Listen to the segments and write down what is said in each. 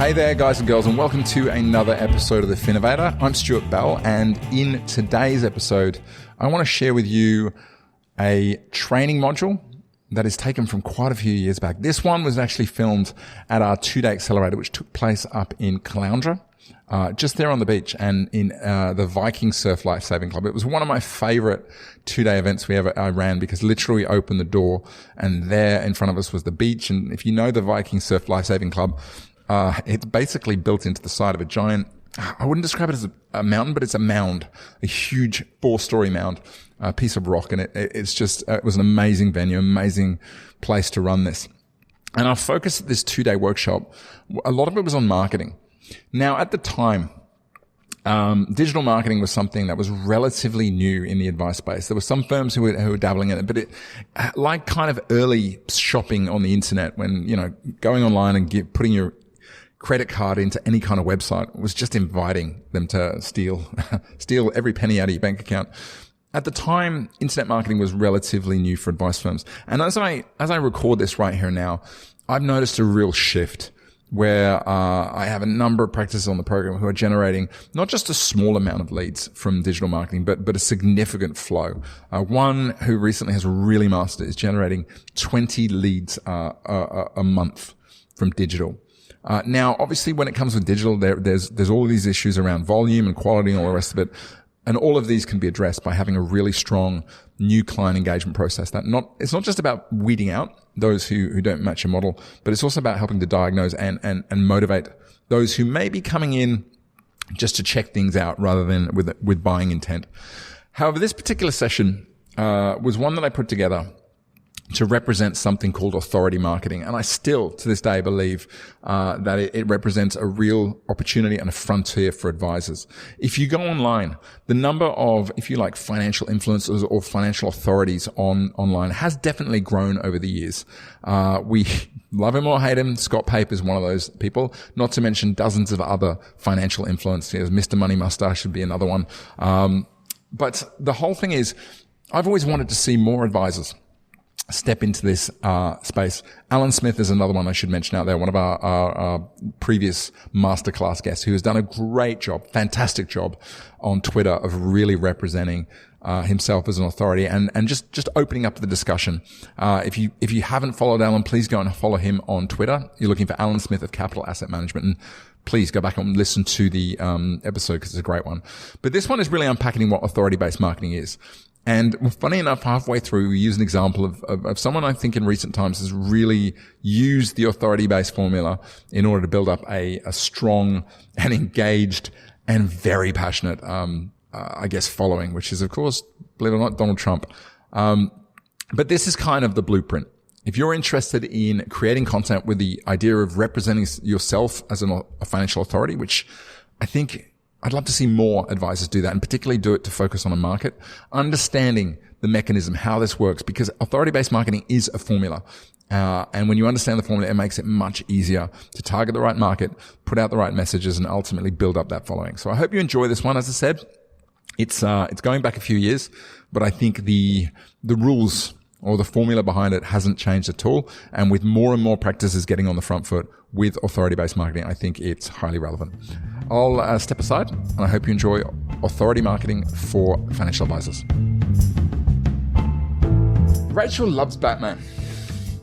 Hey there, guys and girls, and welcome to another episode of The Finnovator. I'm Stuart Bell, and in today's episode, I want to share with you a training module that is taken from quite a few years back. This one was actually filmed at our 2-day accelerator, which took place up in Caloundra, just there on the beach, and in the Viking Surf Lifesaving Club. It was one of my favorite 2-day events I ran, because literally opened the door and there in front of us was the beach. And if you know the Viking Surf Lifesaving Club, it's basically built into the side of a giant, I wouldn't describe it as a mountain, but it's a mound, a huge 4-story mound, a piece of rock. And it was an amazing venue, amazing place to run this. And our focus at this 2-day workshop, a lot of it was on marketing. Now, at the time, digital marketing was something that was relatively new in the advice space. There were some firms who were dabbling in it, but it, like kind of early shopping on the internet, when, going online and putting your credit card into any kind of website was just inviting them to steal every penny out of your bank account. At the time, internet marketing was relatively new for advice firms. And as I record this right here now, I've noticed a real shift where I have a number of practices on the program who are generating not just a small amount of leads from digital marketing, but a significant flow. One who recently has really mastered is generating 20 leads a month from digital. Now, obviously, when it comes with digital, there's all of these issues around volume and quality and all the rest of it. And all of these can be addressed by having a really strong new client engagement process. It's not just about weeding out those who don't match your model, but it's also about helping to diagnose and motivate those who may be coming in just to check things out rather than with buying intent. However, this particular session was one that I put together to represent something called authority marketing. And I still, to this day, believe that it represents a real opportunity and a frontier for advisors. If you go online, the number of, if you like, financial influencers or financial authorities online has definitely grown over the years. We love him or hate him. Scott Pape is one of those people, not to mention dozens of other financial influencers. Mr. Money Mustache would be another one. But the whole thing is, I've always wanted to see more advisors step into this space. Alan Smith is another one I should mention out there, one of our previous masterclass guests, who has done a great job, fantastic job on Twitter of really representing himself as an authority and just opening up the discussion. If you haven't followed Alan, please go and follow him on Twitter. You're looking for Alan Smith of Capital Asset Management, and please go back and listen to the episode, because it's a great one. But this one is really unpacking what authority-based marketing is. And funny enough, halfway through, we use an example of someone I think in recent times has really used the authority-based formula in order to build up a strong and engaged and very passionate, following, which is, of course, believe it or not, Donald Trump. But this is kind of the blueprint. If you're interested in creating content with the idea of representing yourself as a financial authority, which I think I'd love to see more advisors do that, and particularly do it to focus on a market, understanding the mechanism, how this works, because authority-based marketing is a formula. And when you understand the formula, it makes it much easier to target the right market, put out the right messages, and ultimately build up that following. So I hope you enjoy this one. As I said, it's going back a few years, but I think the rules or the formula behind it hasn't changed at all. And with more and more practices getting on the front foot with authority-based marketing, I think it's highly relevant. I'll step aside, and I hope you enjoy authority marketing for financial advisors. Rachel loves Batman.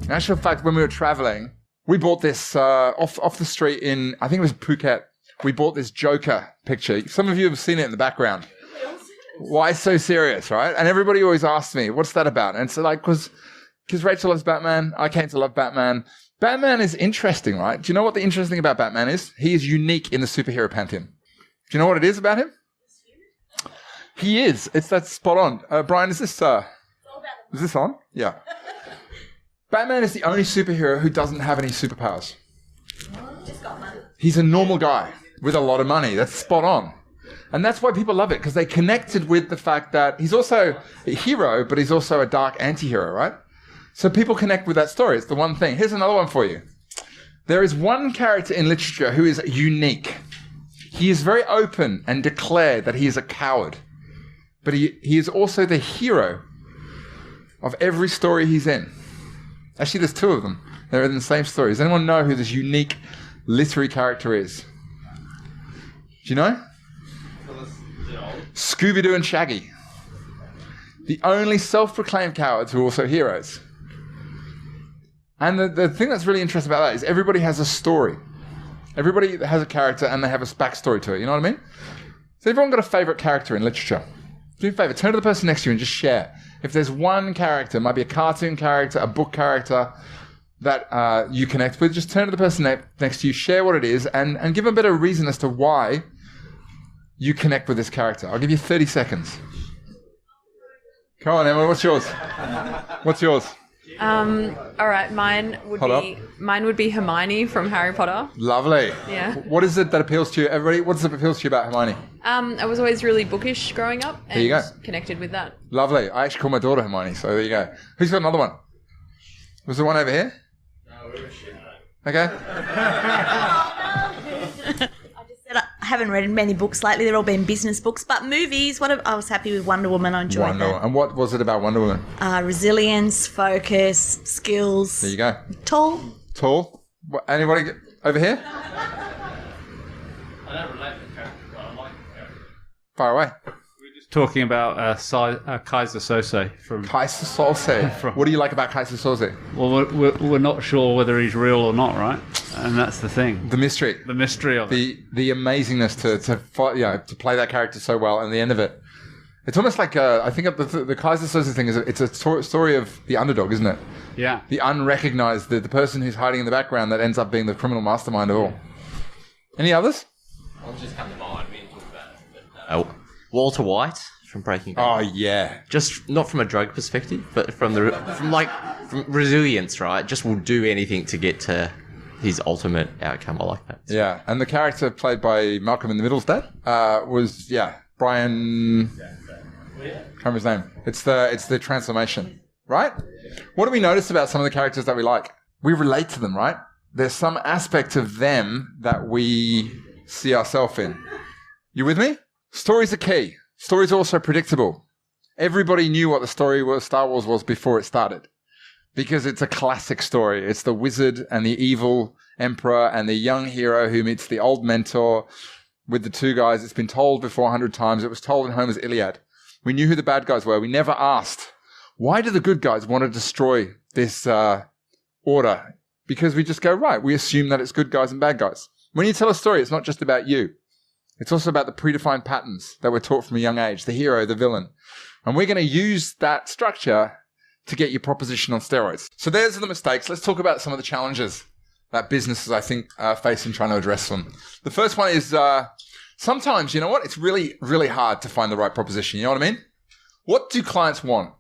In actual fact, when we were traveling, we bought this off the street in, I think it was Phuket. We bought this Joker picture. Some of you have seen it in the background. Why so serious, right? And everybody always asks me, what's that about? And so because Rachel loves Batman, I came to love Batman. Batman is interesting, right? Do you know what the interesting thing about Batman is? He is unique in the superhero pantheon. Do you know what it is about him? He is. That's spot on. Brian, is this on? Yeah. Batman is the only superhero who doesn't have any superpowers. Just got money. He's a normal guy with a lot of money. That's spot on. And that's why people love it, because they connected with the fact that he's also a hero, but he's also a dark anti-hero, right? So people connect with that story. It's the one thing. Here's another one for you. There is one character in literature who is unique. He is very open and declared that he is a coward. But he is also the hero of every story he's in. Actually, there's two of them. They're in the same story. Does anyone know who this unique literary character is? Do you know? Scooby-Doo and Shaggy. The only self-proclaimed cowards who are also heroes. And the thing that's really interesting about that is everybody has a story. Everybody has a character and they have a backstory to it. You know what I mean? So everyone got a favourite character in literature. Do me a favour, turn to the person next to you and just share. If there's one character, it might be a cartoon character, a book character that you connect with, just turn to the person next to you, share what it is, and give a bit of reason as to why you connect with this character. I'll give you 30 seconds. Come on, Emma, what's yours? What's yours? All right, mine would be Hermione from Harry Potter. Lovely. Yeah. What is it that appeals to you? Everybody, what does it appeal to you about Hermione? I was always really bookish growing up and there you go. Connected with that. Lovely. I actually call my daughter Hermione, so there you go. Who's got another one? Was there one over here? No, we were shit. Okay. I haven't read many books lately. They're all been business books. But movies, I was happy with Wonder Woman. I enjoyed that. And what was it about Wonder Woman? Resilience, focus, skills. There you go. Tall. Anybody over here? I don't relate to the character, but I like the character. Far away. We're just talking about Kaiser Sose from... Kaiser Soze. What do you like about Kaiser Soze? Well, we're not sure whether he's real or not, right? And that's the thing. The mystery. The mystery of it. The amazingness to play that character so well, and the end of it. It's almost like I think the Kaiser Soze thing it's a story of the underdog, isn't it? Yeah. The unrecognized, the person who's hiding in the background that ends up being the criminal mastermind of all. Any others? I'll just come to mind. We didn't talk about it. But, Walter White from Breaking Bad. Oh yeah. Just not from a drug perspective, but from resilience, right? Just will do anything to get to his ultimate outcome. I like that. Yeah, and the character played by Malcolm in the Middle's dad was Brian. Can't remember his name. It's the transformation, right? What do we notice about some of the characters that we like? We relate to them, right? There's some aspect of them that we see ourselves in. You with me? Stories are key. Stories are also predictable. Everybody knew what the story was, Star Wars was before it started. Because it's a classic story. It's the wizard and the evil emperor and the young hero who meets the old mentor with the two guys. It's been told before 100 times. It was told in Homer's Iliad. We knew who the bad guys were. We never asked, why do the good guys want to destroy this order? Because we just go, right, we assume that it's good guys and bad guys. When you tell a story, it's not just about you. It's also about the predefined patterns that we're taught from a young age, the hero, the villain. And we're going to use that structure to get your proposition on steroids. So there's the mistakes. Let's talk about some of the challenges that businesses, I think, face in trying to address them. The first one is sometimes, you know what? It's really, really hard to find the right proposition. You know what I mean? What do clients want?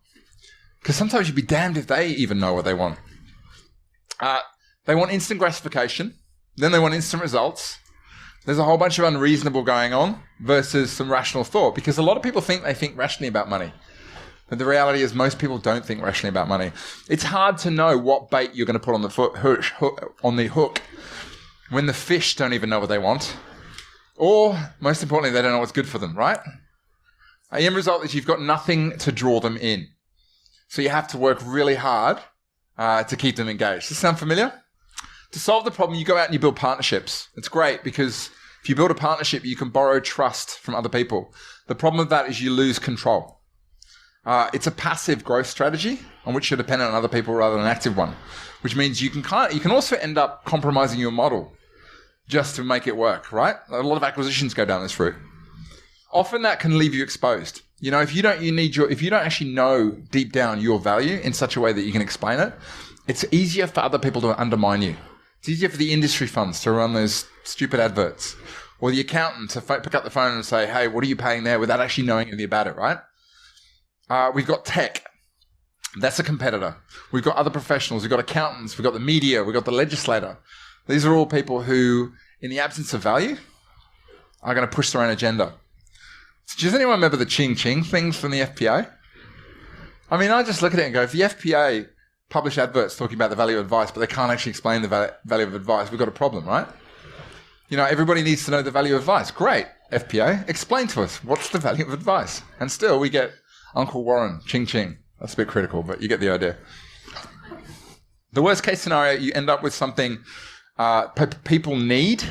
Because sometimes you'd be damned if they even know what they want. They want instant gratification. Then they want instant results. There's a whole bunch of unreasonable going on versus some rational thought. Because a lot of people think they think rationally about money. But the reality is most people don't think rationally about money. It's hard to know what bait you're going to put on the hook when the fish don't even know what they want. Or, most importantly, they don't know what's good for them, right? The end result is you've got nothing to draw them in. So you have to work really hard to keep them engaged. Does this sound familiar? To solve the problem, you go out and you build partnerships. It's great because if you build a partnership, you can borrow trust from other people. The problem with that is you lose control. It's a passive growth strategy on which you're dependent on other people rather than an active one, which means you can also end up compromising your model just to make it work, right? A lot of acquisitions go down this route. Often that can leave you exposed. You know, if you don't actually know deep down your value in such a way that you can explain it, it's easier for other people to undermine you. It's easier for the industry funds to run those stupid adverts, or the accountant to pick up the phone and say, "Hey, what are you paying there?" without actually knowing anything about it, right? We've got tech. That's a competitor. We've got other professionals. We've got accountants. We've got the media. We've got the legislator. These are all people who, in the absence of value, are going to push their own agenda. Does anyone remember the ching-ching things from the FPA? I mean, I just look at it and go, if the FPA publish adverts talking about the value of advice, but they can't actually explain the value of advice, we've got a problem, right? You know, everybody needs to know the value of advice. Great, FPA, explain to us, what's the value of advice? And still, we get Uncle Warren, ching-ching. That's a bit critical, but you get the idea. The worst case scenario, you end up with something people need,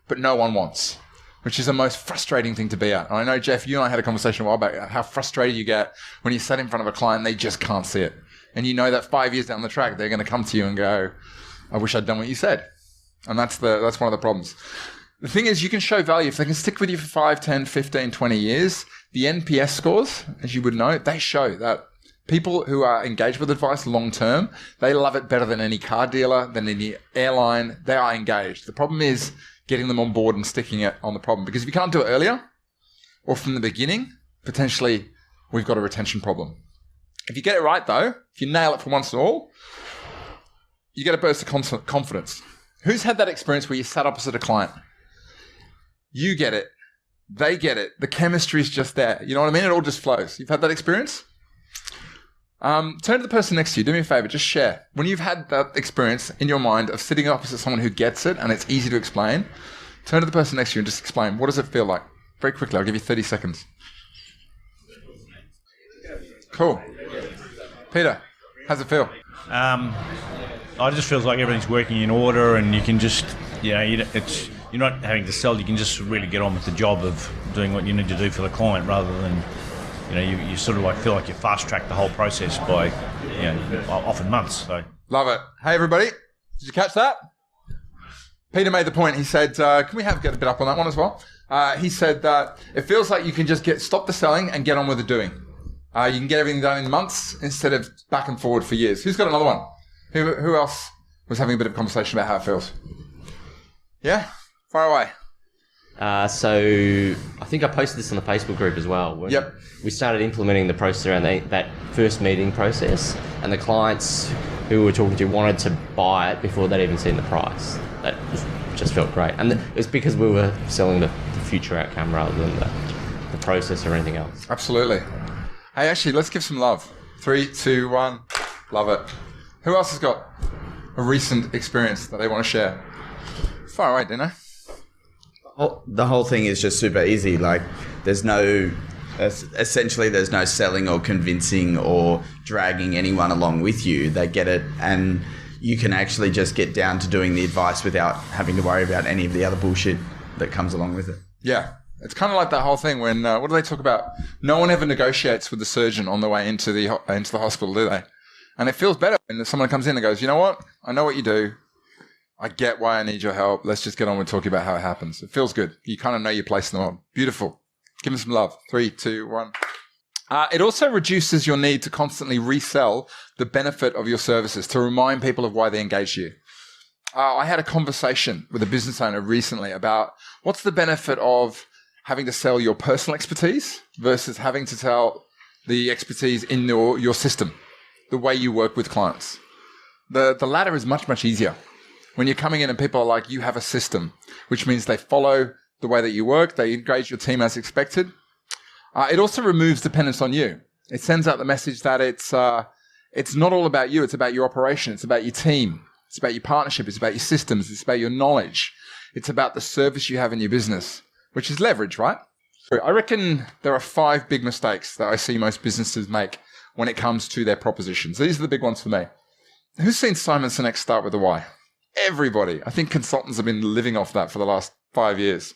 but no one wants, which is the most frustrating thing to be at. And I know, Jeff, you and I had a conversation a while back how frustrated you get when you sit in front of a client and they just can't see it. And you know that 5 years down the track, they're going to come to you and go, I wish I'd done what you said. And that's one of the problems. The thing is, you can show value. If they can stick with you for 5, 10, 15, 20 years, the NPS scores, as you would know, they show that people who are engaged with advice long term, they love it better than any car dealer, than any airline. They are engaged. The problem is getting them on board and sticking it on the problem. Because if you can't do it earlier or from the beginning, potentially we've got a retention problem. If you get it right, though, if you nail it for once and all, you get a burst of confidence. Who's had that experience where you sat opposite a client? You get it. They get it. The chemistry is just there. You know what I mean? It all just flows. You've had that experience? Turn to the person next to you. Do me a favor. Just share. When you've had that experience in your mind of sitting opposite someone who gets it and it's easy to explain, turn to the person next to you and just explain. What does it feel like? Very quickly. I'll give you 30 seconds. Cool. Peter, how's it feel? It just feels like everything's working in order, and you can just, you're not having to sell. You can just really get on with the job of doing what you need to do for the client, rather than, you sort of like feel like you fast track the whole process by, often months. So love it. Hey everybody, did you catch that? Peter made the point. He said, can we get a bit up on that one as well? He said that it feels like you can just stop the selling and get on with the doing. You can get everything done in months instead of back and forward for years. Who's got another one? Who else was having a bit of conversation about how it feels? Yeah? Far away. So I think I posted this on the Facebook group as well. Yep. We started implementing the process around that first meeting process, and the clients who we were talking to wanted to buy it before they'd even seen the price. That just felt great. And it was because we were selling the future outcome rather than the process or anything else. Absolutely. Hey, actually, let's give some love. 3, 2, 1. Love it. Who else has got a recent experience that they want to share? Far away, Dino. The whole thing is just super easy. Like, essentially there's no selling or convincing or dragging anyone along with you. They get it, and you can actually just get down to doing the advice without having to worry about any of the other bullshit that comes along with it. Yeah. It's kind of like that whole thing when, what do they talk about? No one ever negotiates with the surgeon on the way into the hospital, do they? And it feels better when someone comes in and goes, you know what? I know what you do. I get why I need your help. Let's just get on with talking about how it happens. It feels good. You kind of know your place in the world. Beautiful. Give them some love. 3, 2, 1. It also reduces your need to constantly resell the benefit of your services, to remind people of why they engage you. I had a conversation with a business owner recently about what's the benefit of having to sell your personal expertise versus having to sell the expertise in your system, the way you work with clients. The latter is much, much easier. When you're coming in and people are like, you have a system, which means they follow the way that you work, they engage your team as expected. It also removes dependence on you. It sends out the message that it's not all about you, it's about your operation, it's about your team, it's about your partnership, it's about your systems, it's about your knowledge, it's about the service you have in your business, which is leverage, right? I reckon there are 5 big mistakes that I see most businesses make when it comes to their propositions. These are the big ones for me. Who's seen Simon Sinek start with a why? Everybody. I think consultants have been living off that for the last 5 years.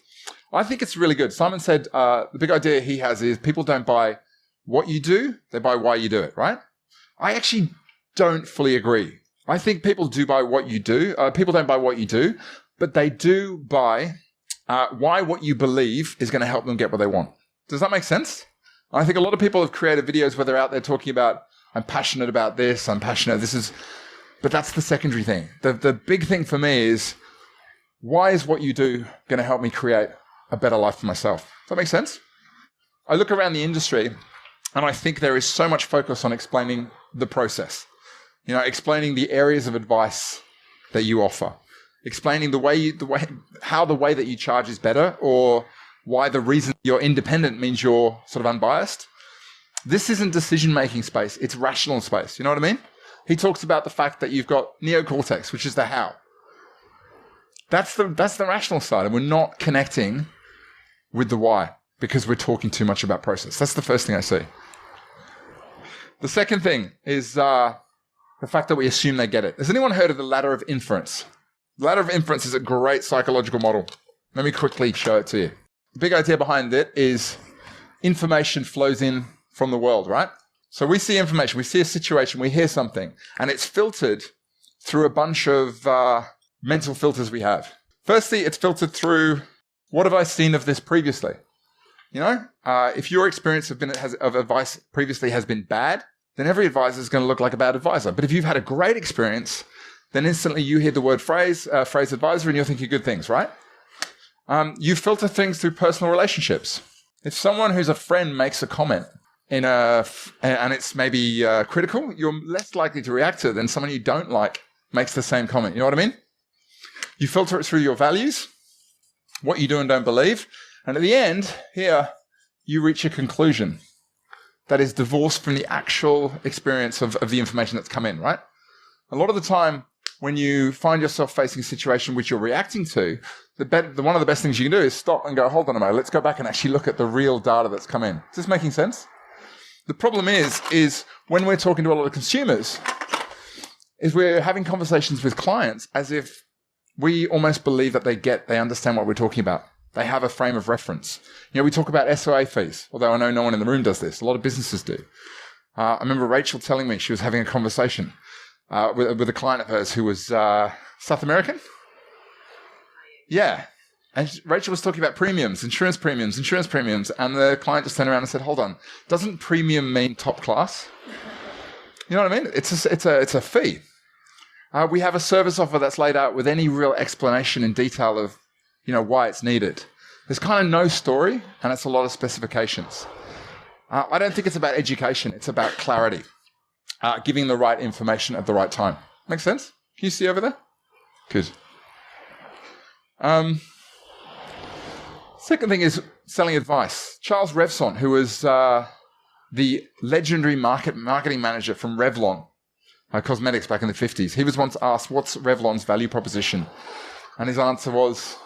I think it's really good. Simon said the big idea he has is people don't buy what you do, they buy why you do it, right? I actually don't fully agree. I think people do buy what you do. People don't buy what you do, but they do buy why what you believe is going to help them get what they want. Does that make sense? I think a lot of people have created videos where they're out there talking about, I'm passionate about this, but that's the secondary thing. The big thing for me is, why is what you do going to help me create a better life for myself? Does that make sense? I look around the industry and I think there is so much focus on explaining the process, explaining the areas of advice that you offer, explaining how the way that you charge is better, or why the reason you're independent means you're sort of unbiased. This isn't decision-making space. It's rational space. You know what I mean? He talks about the fact that you've got neocortex, which is the how. That's the rational side, and we're not connecting with the why because we're talking too much about process. That's the first thing I see. The second thing is the fact that we assume they get it. Has anyone heard of the ladder of inference? Ladder of inference is a great psychological model. Let me quickly show it to you. The big idea behind it is information flows in from the world, right? So we see information, we see a situation, we hear something, and it's filtered through a bunch of mental filters we have. Firstly, it's filtered through, what have I seen of this previously? You know, if your experience of advice previously has been bad, then every advisor is going to look like a bad advisor. But if you've had a great experience, then instantly you hear the word phrase advisor, and you're thinking good things, right? You filter things through personal relationships. If someone who's a friend makes a comment and it's maybe critical, you're less likely to react to it than someone you don't like makes the same comment. You know what I mean? You filter it through your values, what you do and don't believe. And at the end, here, you reach a conclusion that is divorced from the actual experience of the information that's come in, right? A lot of the time, when you find yourself facing a situation which you're reacting to, one of the best things you can do is stop and go, hold on a moment, let's go back and actually look at the real data that's come in. Is this making sense? The problem is when we're talking to a lot of consumers, is we're having conversations with clients as if we almost believe that they understand what we're talking about. They have a frame of reference. You know, we talk about SOA fees, although I know no one in the room does this. A lot of businesses do. I remember Rachel telling me she was having a conversation with a client of hers who was South American. Yeah. And Rachel was talking about premiums, insurance premiums. And the client just turned around and said, hold on, doesn't premium mean top class? You know what I mean? It's a fee. We have a service offer that's laid out with any real explanation in detail of, you know, why it's needed. There's kind of no story, and it's a lot of specifications. I don't think it's about education. It's about clarity, giving the right information at the right time. Make sense? Can you see over there? Good. Second thing is selling advice. Charles Revson, who was the legendary marketing manager from Revlon Cosmetics back in the 50s, he was once asked, what's Revlon's value proposition? And his answer was,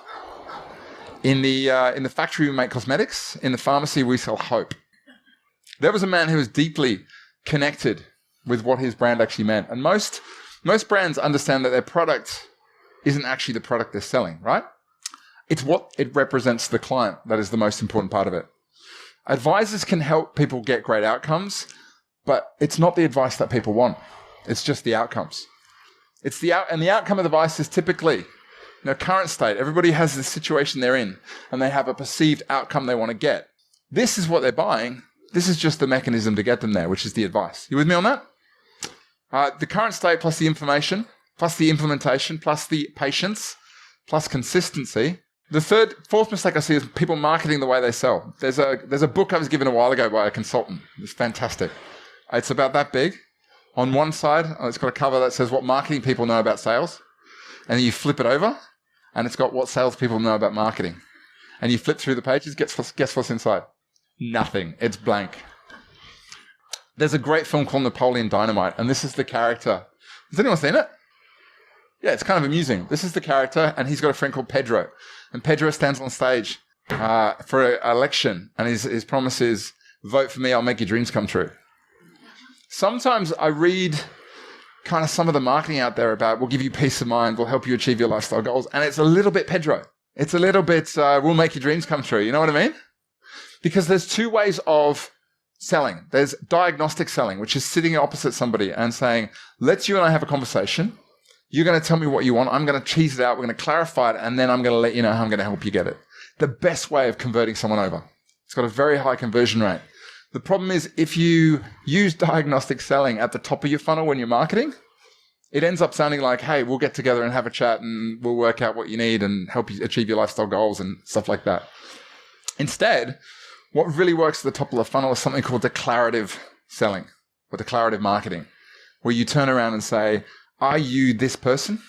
in the factory we make cosmetics, in the pharmacy we sell hope. There was a man who was deeply connected with what his brand actually meant. And most brands understand that their product isn't actually the product they're selling, right? It's what it represents to the client that is the most important part of it. Advisors can help people get great outcomes, but it's not the advice that people want. It's just the outcomes. And the outcome of advice is typically, current state. Everybody has the situation they're in, and they have a perceived outcome they want to get. This is what they're buying. This is just the mechanism to get them there, which is the advice. You with me on that? The current state plus the information, plus the implementation, plus the patience, plus consistency. The fourth mistake I see is people marketing the way they sell. There's a book I was given a while ago by a consultant. It's fantastic. It's about that big. On one side, it's got a cover that says what marketing people know about sales. And then you flip it over, and it's got what salespeople know about marketing. And you flip through the pages, guess what's inside? Nothing. It's blank. There's a great film called Napoleon Dynamite, and this is the character. Has anyone seen it? Yeah, it's kind of amusing. This is the character, and he's got a friend called Pedro. And Pedro stands on stage for an election, and his promise is, vote for me, I'll make your dreams come true. Sometimes I read kind of some of the marketing out there about, we'll give you peace of mind, we'll help you achieve your lifestyle goals. And it's a little bit Pedro. It's a little bit, we'll make your dreams come true. You know what I mean? Because there's two ways of selling. There's diagnostic selling, which is sitting opposite somebody and saying, let's you and I have a conversation. You're going to tell me what you want. I'm going to tease it out. We're going to clarify it. And then I'm going to let you know how I'm going to help you get it. The best way of converting someone over. It's got a very high conversion rate. The problem is if you use diagnostic selling at the top of your funnel when you're marketing, it ends up sounding like, hey, we'll get together and have a chat and we'll work out what you need and help you achieve your lifestyle goals and stuff like that. Instead, what really works at the top of the funnel is something called declarative selling or declarative marketing, where you turn around and say, are you this person?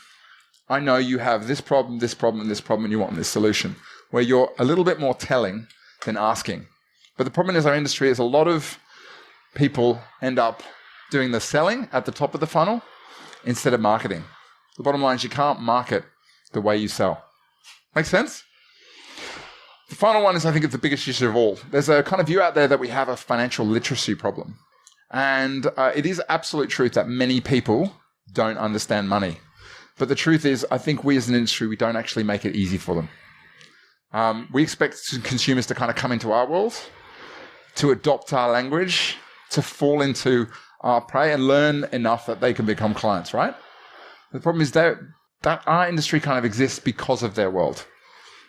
I know you have this problem, this problem, and this problem, and you want this solution, where you're a little bit more telling than asking. But the problem is our industry is a lot of people end up doing the selling at the top of the funnel instead of marketing. The bottom line is you can't market the way you sell. Make sense? The final one is, I think, it's the biggest issue of all. There's a kind of view out there that we have a financial literacy problem. And it is absolute truth that many people don't understand money. But the truth is, I think we as an industry, we don't actually make it easy for them. We expect consumers to kind of come into our world, to adopt our language, to fall into our prey and learn enough that they can become clients, right? The problem is that our industry kind of exists because of their world.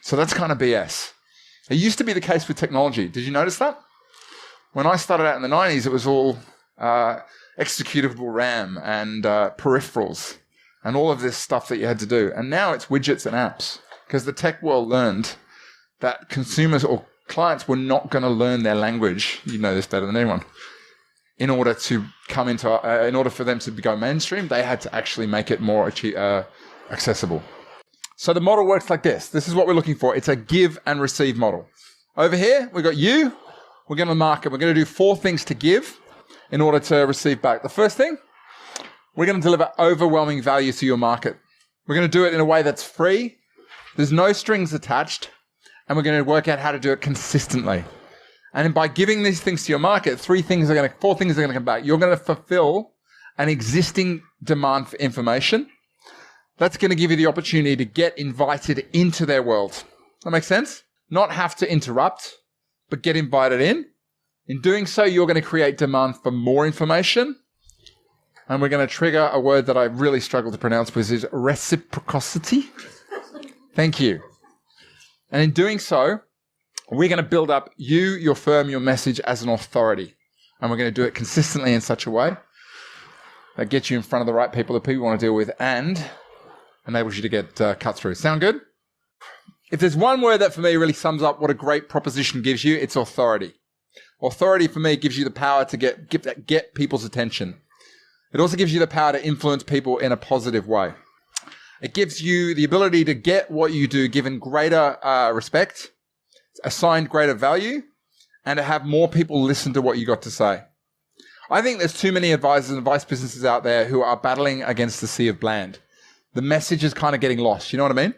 So that's kind of BS. It used to be the case with technology. Did you notice that? When I started out in the 90s, it was all executable RAM and peripherals and all of this stuff that you had to do. And now it's widgets and apps because the tech world learned that consumers or clients were not going to learn their language. You know this better than anyone. In order to come into, in order for them to go mainstream, they had to actually make it more accessible. So the model works like this. This is what we're looking for. It's a give and receive model. Over here, we've got you. We're going to market. We're going to do 4 things to give in order to receive back. The first thing, we're going to deliver overwhelming value to your market. We're going to do it in a way that's free. There's no strings attached. And we're going to work out how to do it consistently. And by giving these things to your market, 4 things are going to come back. You're going to fulfill an existing demand for information. That's going to give you the opportunity to get invited into their world. That makes sense? Not have to interrupt, but get invited in. In doing so, you're going to create demand for more information. And we're going to trigger a word that I really struggle to pronounce, which is reciprocity. Thank you. And in doing so, we're going to build up you, your firm, your message as an authority. And we're going to do it consistently in such a way that gets you in front of the right people, the people you want to deal with, and enables you to get cut through. Sound good? If there's one word that for me really sums up what a great proposition gives you, it's authority. Authority for me gives you the power to get people's attention. It also gives you the power to influence people in a positive way. It gives you the ability to get what you do given greater respect, assigned greater value, and to have more people listen to what you got to say. I think there's too many advisors and advice businesses out there who are battling against the sea of bland. The message is kind of getting lost. You know what I mean?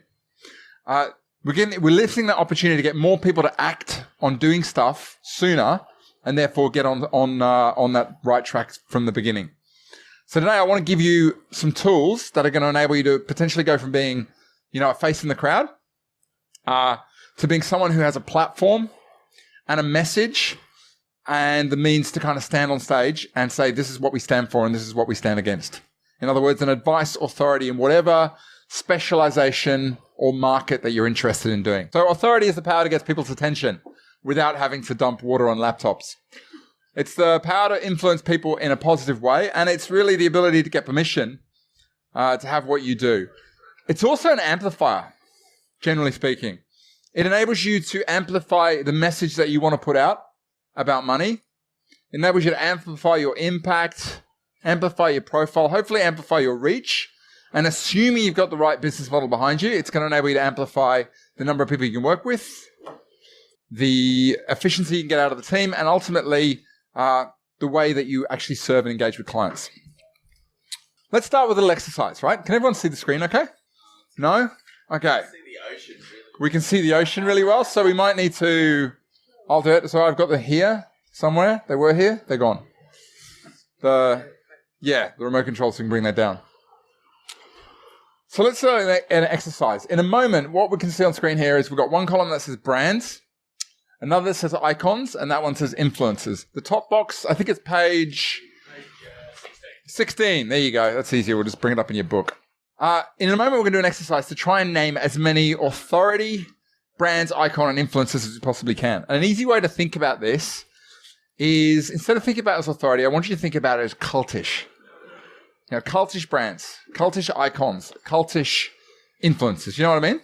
We're lifting that opportunity to get more people to act on doing stuff sooner and therefore get on that right track from the beginning. So today I want to give you some tools that are going to enable you to potentially go from being, a face in the crowd to being someone who has a platform and a message and the means to kind of stand on stage and say, this is what we stand for and this is what we stand against. In other words, an advice authority in whatever specialization or market that you're interested in doing. So authority is the power to get people's attention without having to dump water on laptops. It's the power to influence people in a positive way, and it's really the ability to get permission to have what you do. It's also an amplifier, generally speaking. It enables you to amplify the message that you want to put out about money. It enables you to amplify your impact, amplify your profile, hopefully amplify your reach. And assuming you've got the right business model behind you, it's going to enable you to amplify the number of people you can work with, the efficiency you can get out of the team, and ultimately the way that you actually serve and engage with clients. Let's start with a little exercise, right? Can everyone see the screen okay? No? Okay. We can see the ocean really well, so we might need to... I'll do it. So I've got them here somewhere. They were here. They're gone. The remote control, so we can bring that down. So let's do an exercise. In a moment, what we can see on screen here is we've got one column that says brands, another that says icons, and that one says influencers. The top box, I think it's page 16. There you go. That's easier. We'll just bring it up in your book. In a moment, we're going to do an exercise to try and name as many authority, brands, icon, and influencers as we possibly can. And an easy way to think about this is, instead of thinking about it as authority, I want you to think about it as cultish. Cultish brands, cultish icons, cultish influencers. You know what I mean?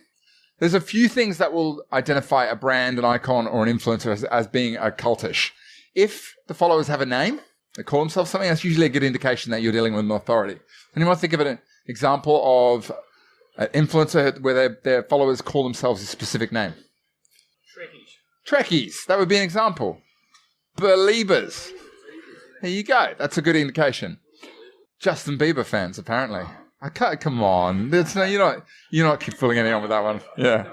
There's a few things that will identify a brand, an icon, or an influencer as being a cultish. If the followers have a name, they call themselves something, that's usually a good indication that you're dealing with an authority. And you might think of an example of an influencer where their followers call themselves a specific name. Trekkies. That would be an example. Beliebers. There you go. That's a good indication. Justin Bieber fans, apparently. I can't. Come on, you're not fooling anyone with that one. Yeah.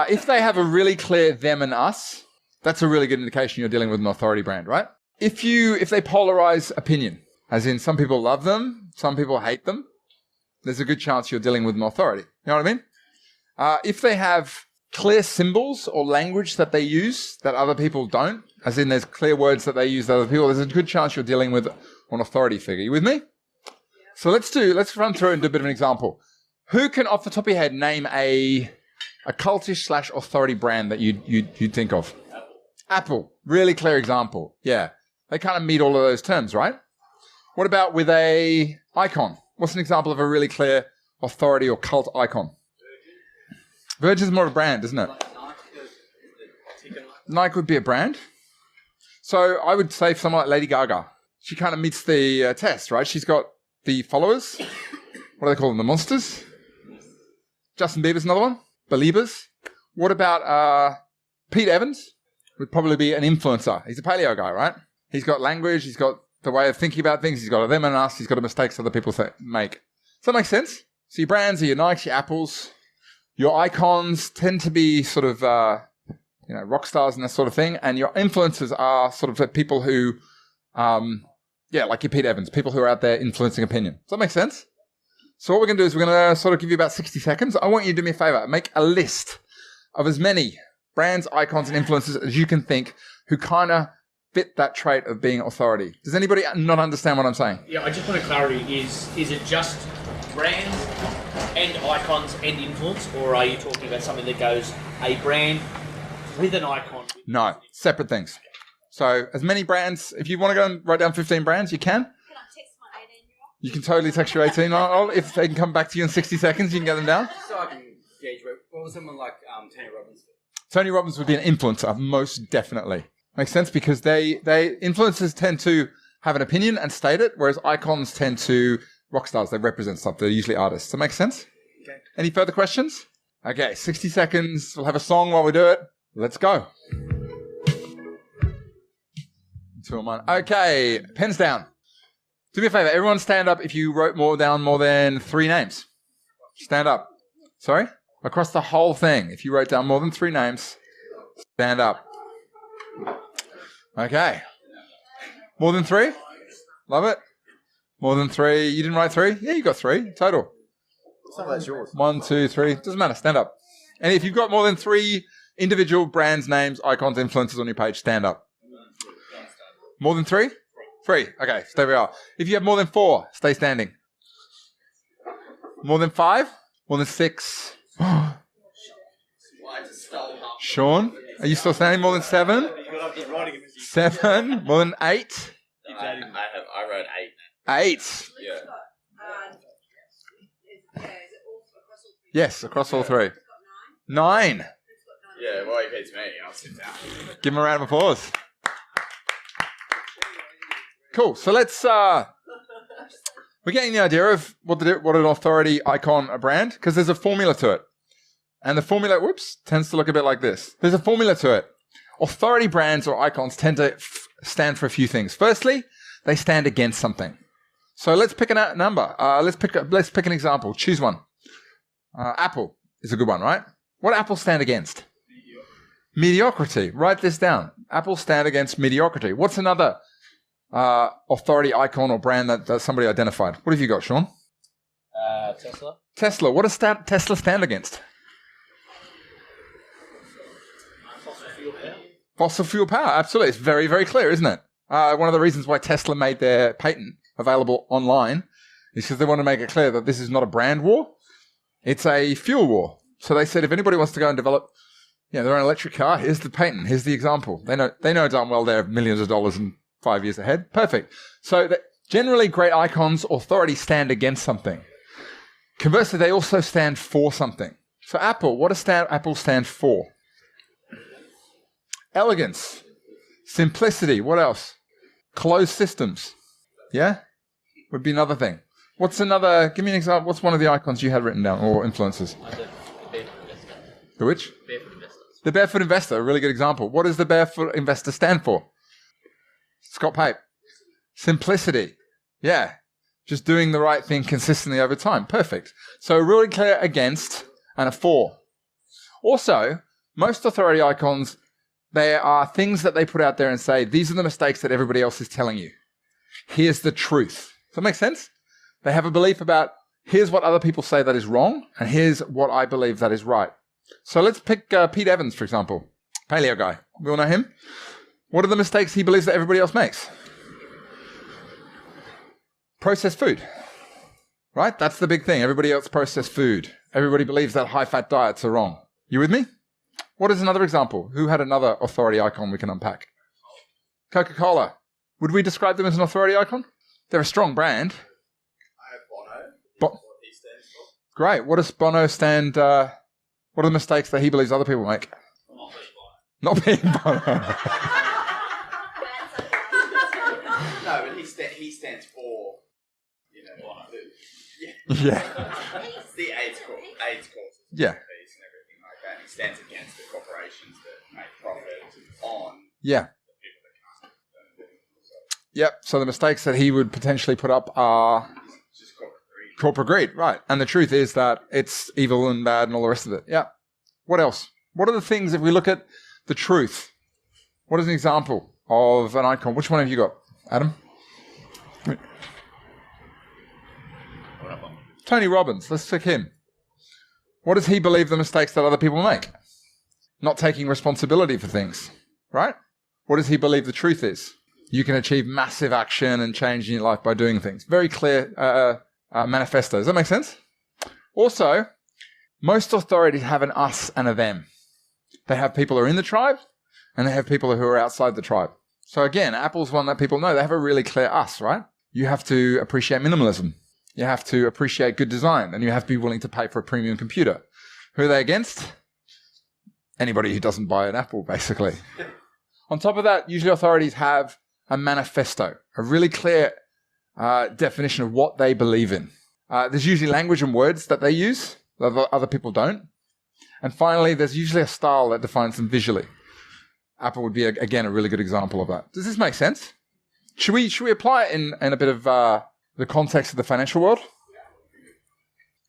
If they have a really clear them and us, that's a really good indication you're dealing with an authority brand, right? If they polarize opinion, as in some people love them, Some people hate them. There's a good chance you're dealing with an authority. You know what I mean? If they have clear symbols or language that they use that other people don't, as in there's clear words that they use that other people, there's a good chance you're dealing with an authority figure. You with me? So let's run through and do a bit of an example. Who can, off the top of your head, name a cultish / authority brand that you'd think of? Apple. Really clear example. Yeah. They kind of meet all of those terms, right? What about with a icon? What's an example of a really clear authority or cult icon? Virgin's more of a brand, isn't it? Nike would be a brand. So I would say for someone like Lady Gaga, she kind of meets the test, right? She's got the followers. What do they call them? The monsters? Justin Bieber's another one. Beliebers. What about Pete Evans? Would probably be an influencer. He's a paleo guy, right? He's got language. He's got the way of thinking about things. He's got a them and us. He's got the mistakes other people make. Does that make sense? So your brands are your Nikes, your Apples. Your icons tend to be sort of, rock stars and that sort of thing. And your influencers are sort of people who, like your Pete Evans, people who are out there influencing opinion. Does that make sense? So what we're going to do is we're going to sort of give you about 60 seconds. I want you to do me a favor. Make a list of as many brands, icons, and influencers as you can think who kind of fit that trait of being authority. Does anybody not understand what I'm saying? Yeah, I just want clarity. Is it just brands and icons and influence, or are you talking about something that goes a brand with an icon? No, separate things. So as many brands, if you want to go and write down 15 brands, you can. Can I text my 18-year-old? You can totally text your 18-year-old. If they can come back to you in 60 seconds, you can get them down. So I can gauge what was someone like Tony Robbins? Tony Robbins would be an influencer, most definitely. Makes sense because they influencers tend to have an opinion and state it, whereas icons tend to rock stars. They represent stuff. They're usually artists. Does that make sense? Okay. Any further questions? Okay, 60 seconds. We'll have a song while we do it. Let's go. 2 on 1. Okay, pens down. Do me a favor. Everyone stand up if you wrote down more than 3 names. Stand up. Sorry? Across the whole thing. If you wrote down more than 3 names, stand up. Okay. More than 3? Love it. More than 3. You didn't write 3? Yeah, you got 3 total. Some of that's yours. 1, 2, 3. Doesn't matter. Stand up. And if you've got more than 3 individual brands, names, icons, influencers on your page, stand up. More than 3? 3. Okay, stay where we are. If you have more than 4, stay standing. More than 5? More than 6? Sean, are you still standing? More than 7? 7? More than 8? I wrote 8. 8. Yeah. Yes, across all 3. 9. Yeah, well, he beats me. I'll sit down. Give him a round of applause. Cool. So let's. We're getting the idea of what an authority, icon, a brand, because there's a formula to it, and the formula, tends to look a bit like this. There's a formula to it. Authority brands or icons tend to stand for a few things. Firstly, they stand against something. So let's pick a number. Let's pick an example. Choose one. Apple is a good one, right? What Apple stand against? Mediocrity. Write this down. Apple stand against mediocrity. What's another authority, icon, or brand that somebody identified? What have you got, Sean? Tesla. Tesla. What does Tesla stand against? Fossil fuel power. Absolutely. It's very, very clear, isn't it? One of the reasons why Tesla made their patent available online is because they want to make it clear that this is not a brand war. It's a fuel war. So they said if anybody wants to go and develop their own electric car, here's the patent. Here's the example. They know darn well they're millions of dollars and 5 years ahead. Perfect. So that generally great icons, authority stand against something. Conversely, they also stand for something. So Apple, what does Apple stand for? Elegance. Simplicity. What else? Closed systems. Yeah? Would be another thing. What's another, give me an example. What's one of the icons you had written down or influences? The Barefoot Investor. The which? Barefoot Investor. The Barefoot Investor, a really good example. What does the Barefoot Investor stand for? Scott Pape. Simplicity. Yeah. Just doing the right thing consistently over time. Perfect. So really clear against and a for. Also, most authority icons, there are things that they put out there and say, these are the mistakes that everybody else is telling you. Here's the truth. Does that make sense? They have a belief about, here's what other people say that is wrong, and here's what I believe that is right. So let's pick Pete Evans, for example. Paleo guy. We all know him. What are the mistakes he believes that everybody else makes? Processed food. Right? That's the big thing. Everybody else processed food. Everybody believes that high-fat diets are wrong. You with me? What is another example? Who had another authority icon we can unpack? Coca-Cola. Would we describe them as an authority icon? They're a strong brand. I have Bono. What he stands for. Great. What does Bono stand... what are the mistakes that he believes other people make? Not being Bono. No, but he stands for, Yeah. It's the AIDS causes. Yeah. And everything like that. He stands against the corporations that make profit on Yeah. the people that can't. Yep. So the mistakes that he would potentially put up are Just corporate greed. corporate greed, right? And the truth is that it's evil and bad and all the rest of it. Yeah. What else? What are the things, if we look at the truth, what is an example of an icon? Which one have you got, Adam? Tony Robbins. Let's pick him. What does he believe the mistakes that other people make? Not taking responsibility for things, right? What does he believe the truth is? You can achieve massive action and change in your life by doing things. Very clear manifesto. Does that make sense? Also, most authorities have an us and a them. They have people who are in the tribe, and they have people who are outside the tribe. So again, Apple's one that people know. They have a really clear us, right? You have to appreciate minimalism. You have to appreciate good design, and you have to be willing to pay for a premium computer. Who are they against? Anybody who doesn't buy an Apple, basically. On top of that, usually authorities have a manifesto, a really clear definition of what they believe in. There's usually language and words that they use that other people don't. And finally, there's usually a style that defines them visually. Apple would be, again, a really good example of that. Does this make sense? Should we apply it in a bit of the context of the financial world?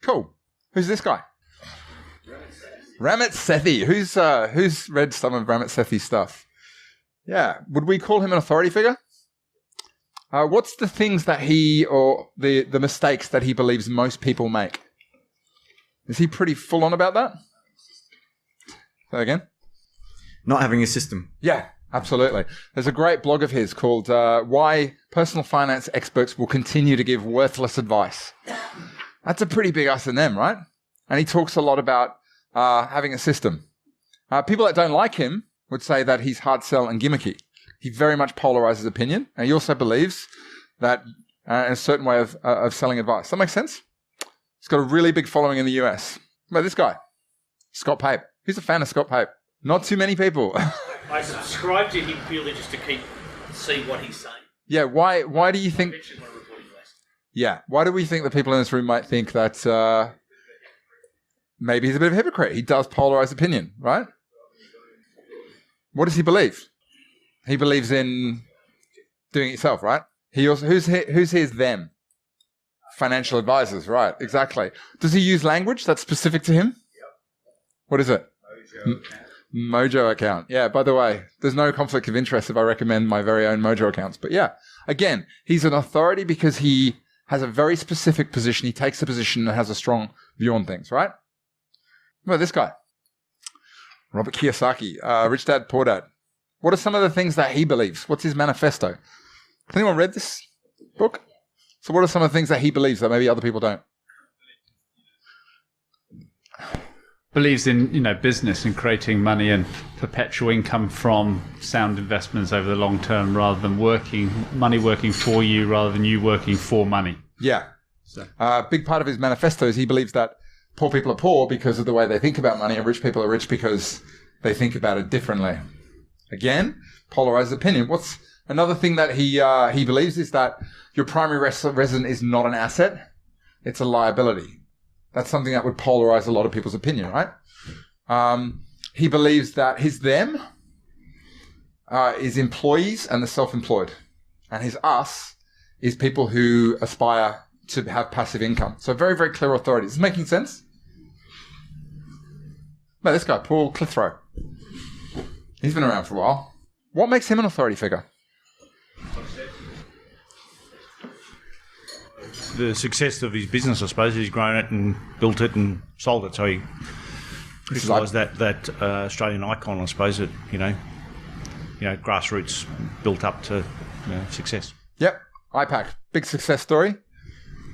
Cool. Who's this guy? Ramit Sethi. Who's read some of Ramit Sethi's stuff? Yeah. Would we call him an authority figure? What's the things that he, or the mistakes that he believes most people make? Is he pretty full on about that? Say again? Not having a system. Yeah, absolutely. There's a great blog of his called Why Personal Finance Experts Will Continue to Give Worthless Advice. That's a pretty big us and them, right? And he talks a lot about having a system. People that don't like him would say that he's hard sell and gimmicky. He very much polarizes opinion, and he also believes that a certain way of selling advice. That makes sense? He's got a really big following in the US. What about this guy? Scott Pape. Who's a fan of Scott Pape? Not too many people. I subscribe to him purely just to see what he's saying. Yeah, why do you think... Yeah, why do we think that people in this room might think that maybe he's a bit of a hypocrite? He does polarize opinion, right? What does he believe? He believes in doing it yourself, right? He also who's his them? Financial advisors, right? Exactly. Does he use language that's specific to him? Yep. What is it? Mojo account. Yeah, by the way, there's no conflict of interest if I recommend my very own Mojo accounts. But yeah, again, he's an authority because he has a very specific position. He takes a position and has a strong view on things, right? What about this guy? Robert Kiyosaki, Rich Dad, Poor Dad. What are some of the things that he believes? What's his manifesto? Has anyone read this book? So what are some of the things that he believes that maybe other people don't? Believes in business and creating money and perpetual income from sound investments over the long term, rather than money working for you, rather than you working for money. Yeah. So. A big part of his manifesto is he believes that poor people are poor because of the way they think about money, and rich people are rich because they think about it differently. Again, polarized opinion. What's another thing that he believes is that your primary resident is not an asset; it's a liability. That's something that would polarize a lot of people's opinion, right? He believes that his them is employees and the self-employed, and his us is people who aspire to have passive income. So very, very clear authority. Is this making sense? No, this guy, Paul Clitheroe. He's been around for a while. What makes him an authority figure? the success of his business, I suppose. He's grown it and built it and sold it. So he crystallised that Australian icon, I suppose. That grassroots built up to success. Yep, iPack, big success story.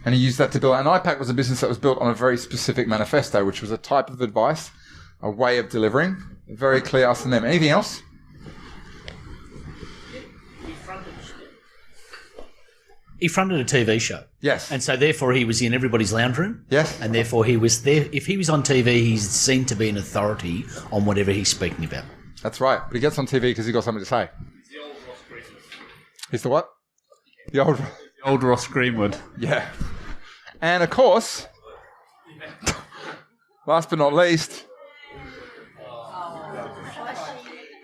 And he used that to build. And iPack was a business that was built on a very specific manifesto, which was a type of advice, a way of delivering. Very clear, us and them. Anything else? He fronted a TV show. Yes. And so therefore he was in everybody's lounge room. Yes. And therefore he was there. If he was on TV, he's seen to be an authority on whatever he's speaking about. That's right. But he gets on TV because he's got something to say. He's the old Ross Greenwood. He's the what? The old Ross Greenwood. Yeah. And of course, last but not least,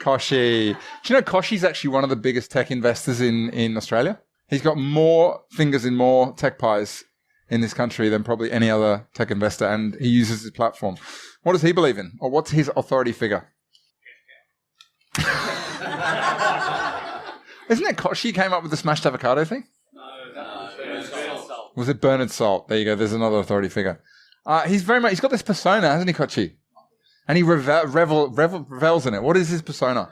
Koshi. Do you know Koshi's actually one of the biggest tech investors in Australia? He's got more fingers in more tech pies in this country than probably any other tech investor, and he uses his platform. What does he believe in? Or what's his authority figure? Isn't it Koshi came up with the smashed avocado thing? Was it Bernard Salt? There you go. There's another authority figure. He's got this persona, hasn't he, Kochi? And he revels in it. What is his persona?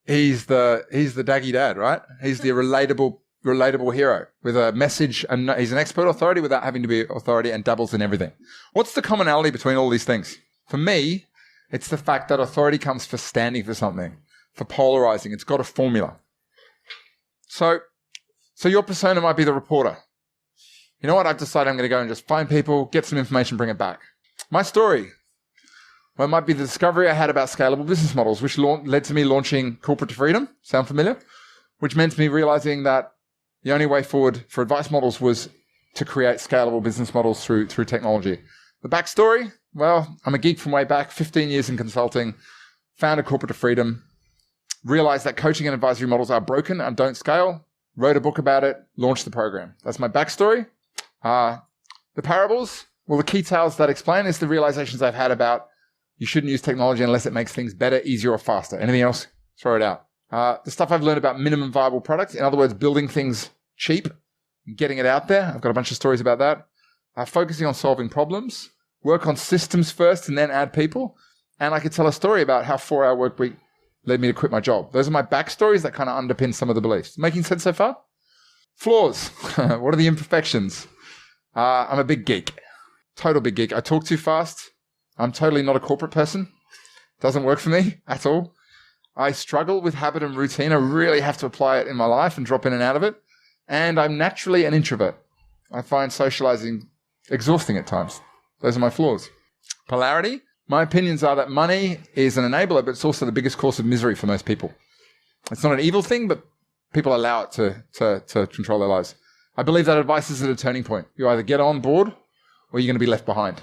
He's the daggy dad, right? He's the relatable hero with a message, and he's an expert authority without having to be authority, and dabbles in everything. What's the commonality between all these things? For me, it's the fact that authority comes for standing for something, for polarizing. It's got a formula. So your persona might be the reporter. You know what? I've decided I'm going to go and just find people, get some information, bring it back. My story, well, it might be the discovery I had about scalable business models, which led to me launching Corporate to Freedom. Sound familiar? Which meant me realizing that the only way forward for advice models was to create scalable business models through technology. The backstory, well, I'm a geek from way back, 15 years in consulting, founded Corporate to Freedom, realized that coaching and advisory models are broken and don't scale, wrote a book about it, launched the program. That's my backstory. The parables, well, the key tales that explain is the realizations I've had about you shouldn't use technology unless it makes things better, easier, or faster. Anything else? Throw it out. The stuff I've learned about minimum viable products, in other words, building things cheap, getting it out there. I've got a bunch of stories about that. Focusing on solving problems, work on systems first and then add people. And I could tell a story about how 4-hour work week led me to quit my job. Those are my backstories that kind of underpin some of the beliefs. Making sense so far? Flaws. What are the imperfections? I'm a big geek. Total big geek. I talk too fast. I'm totally not a corporate person. Doesn't work for me at all. I struggle with habit and routine. I really have to apply it in my life and drop in and out of it. And I'm naturally an introvert. I find socializing exhausting at times. Those are my flaws. Polarity. My opinions are that money is an enabler, but it's also the biggest cause of misery for most people. It's not an evil thing, but people allow it to control their lives. I believe that advice is at a turning point. You either get on board or you're going to be left behind.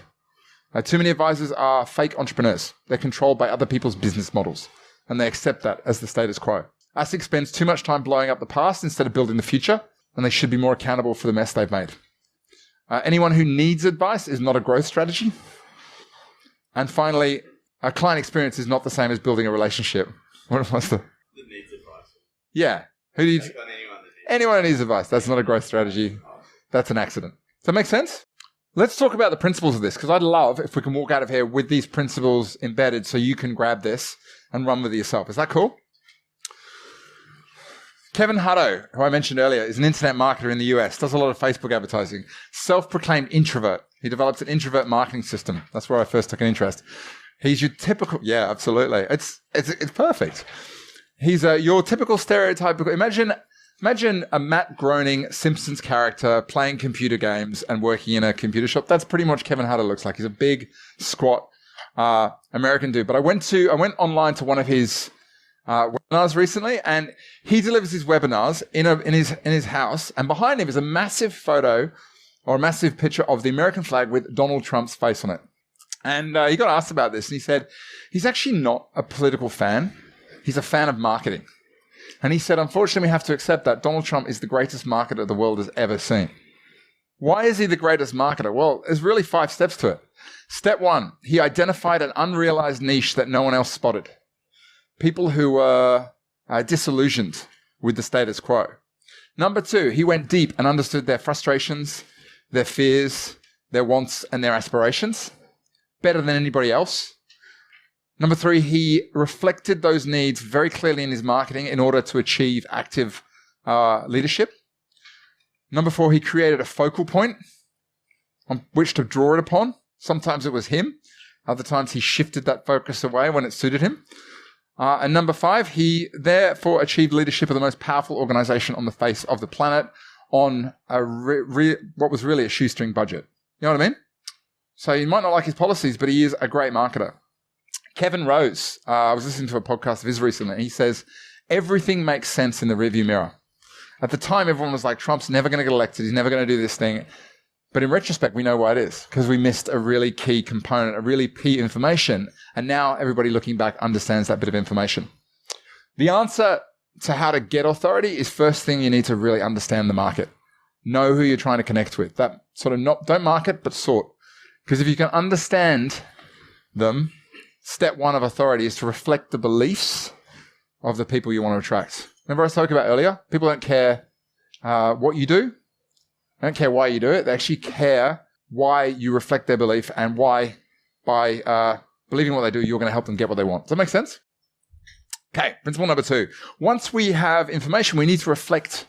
Too many advisors are fake entrepreneurs. They're controlled by other people's business models, and they accept that as the status quo. ASIC spends too much time blowing up the past instead of building the future, and they should be more accountable for the mess they've made. Anyone who needs advice is not a growth strategy. And finally, a client experience is not the same as building a relationship. What was the needs advice. Yeah. Who needs anyone who needs advice? That's not a growth strategy. That's an accident. Does that make sense? Let's talk about the principles of this, because I'd love if we can walk out of here with these principles embedded so you can grab this and run with it yourself. Is that cool? Kevin Hutto, who I mentioned earlier, is an internet marketer in the US, does a lot of Facebook advertising, self-proclaimed introvert. He develops an introvert marketing system. That's where I first took an interest. He's your typical, yeah, absolutely. It's perfect. He's your typical stereotypical, imagine a Matt Groening Simpsons character playing computer games and working in a computer shop. That's pretty much Kevin Hutto looks like. He's a big, squat American dude. But I went online to one of his webinars recently, and he delivers his webinars in his house, and behind him is a massive photo or a massive picture of the American flag with Donald Trump's face on it. And he got asked about this, and he said he's actually not a political fan. He's a fan of marketing. And he said, unfortunately, we have to accept that Donald Trump is the greatest marketer the world has ever seen. Why is he the greatest marketer? Well, there's really 5 steps to it. Step 1, he identified an unrealized niche that no one else spotted. People who were disillusioned with the status quo. Number 2, he went deep and understood their frustrations, their fears, their wants, and their aspirations better than anybody else. Number 3, he reflected those needs very clearly in his marketing in order to achieve active leadership. Number 4, he created a focal point on which to draw it upon. Sometimes it was him. Other times he shifted that focus away when it suited him. And number 5, he therefore achieved leadership of the most powerful organization on the face of the planet on what was really a shoestring budget. You know what I mean? So you might not like his policies, but he is a great marketer. Kevin Rose, I was listening to a podcast of his recently, and he says, everything makes sense in the rearview mirror. At the time, everyone was like, Trump's never going to get elected. He's never going to do this thing. But in retrospect, we know why it is, because we missed a really key component, a really key information. And now everybody looking back understands that bit of information. The answer to how to get authority is, first thing, you need to really understand the market. Know who you're trying to connect with. That sort of don't market, but sort. Because if you can understand them, step 1 of authority is to reflect the beliefs of the people you want to attract. Remember I spoke about earlier? People don't care what you do. They don't care why you do it. They actually care why you reflect their belief and why, by believing what they do, you're going to help them get what they want. Does that make sense? Okay, principle number 2. Once we have information, we need to reflect.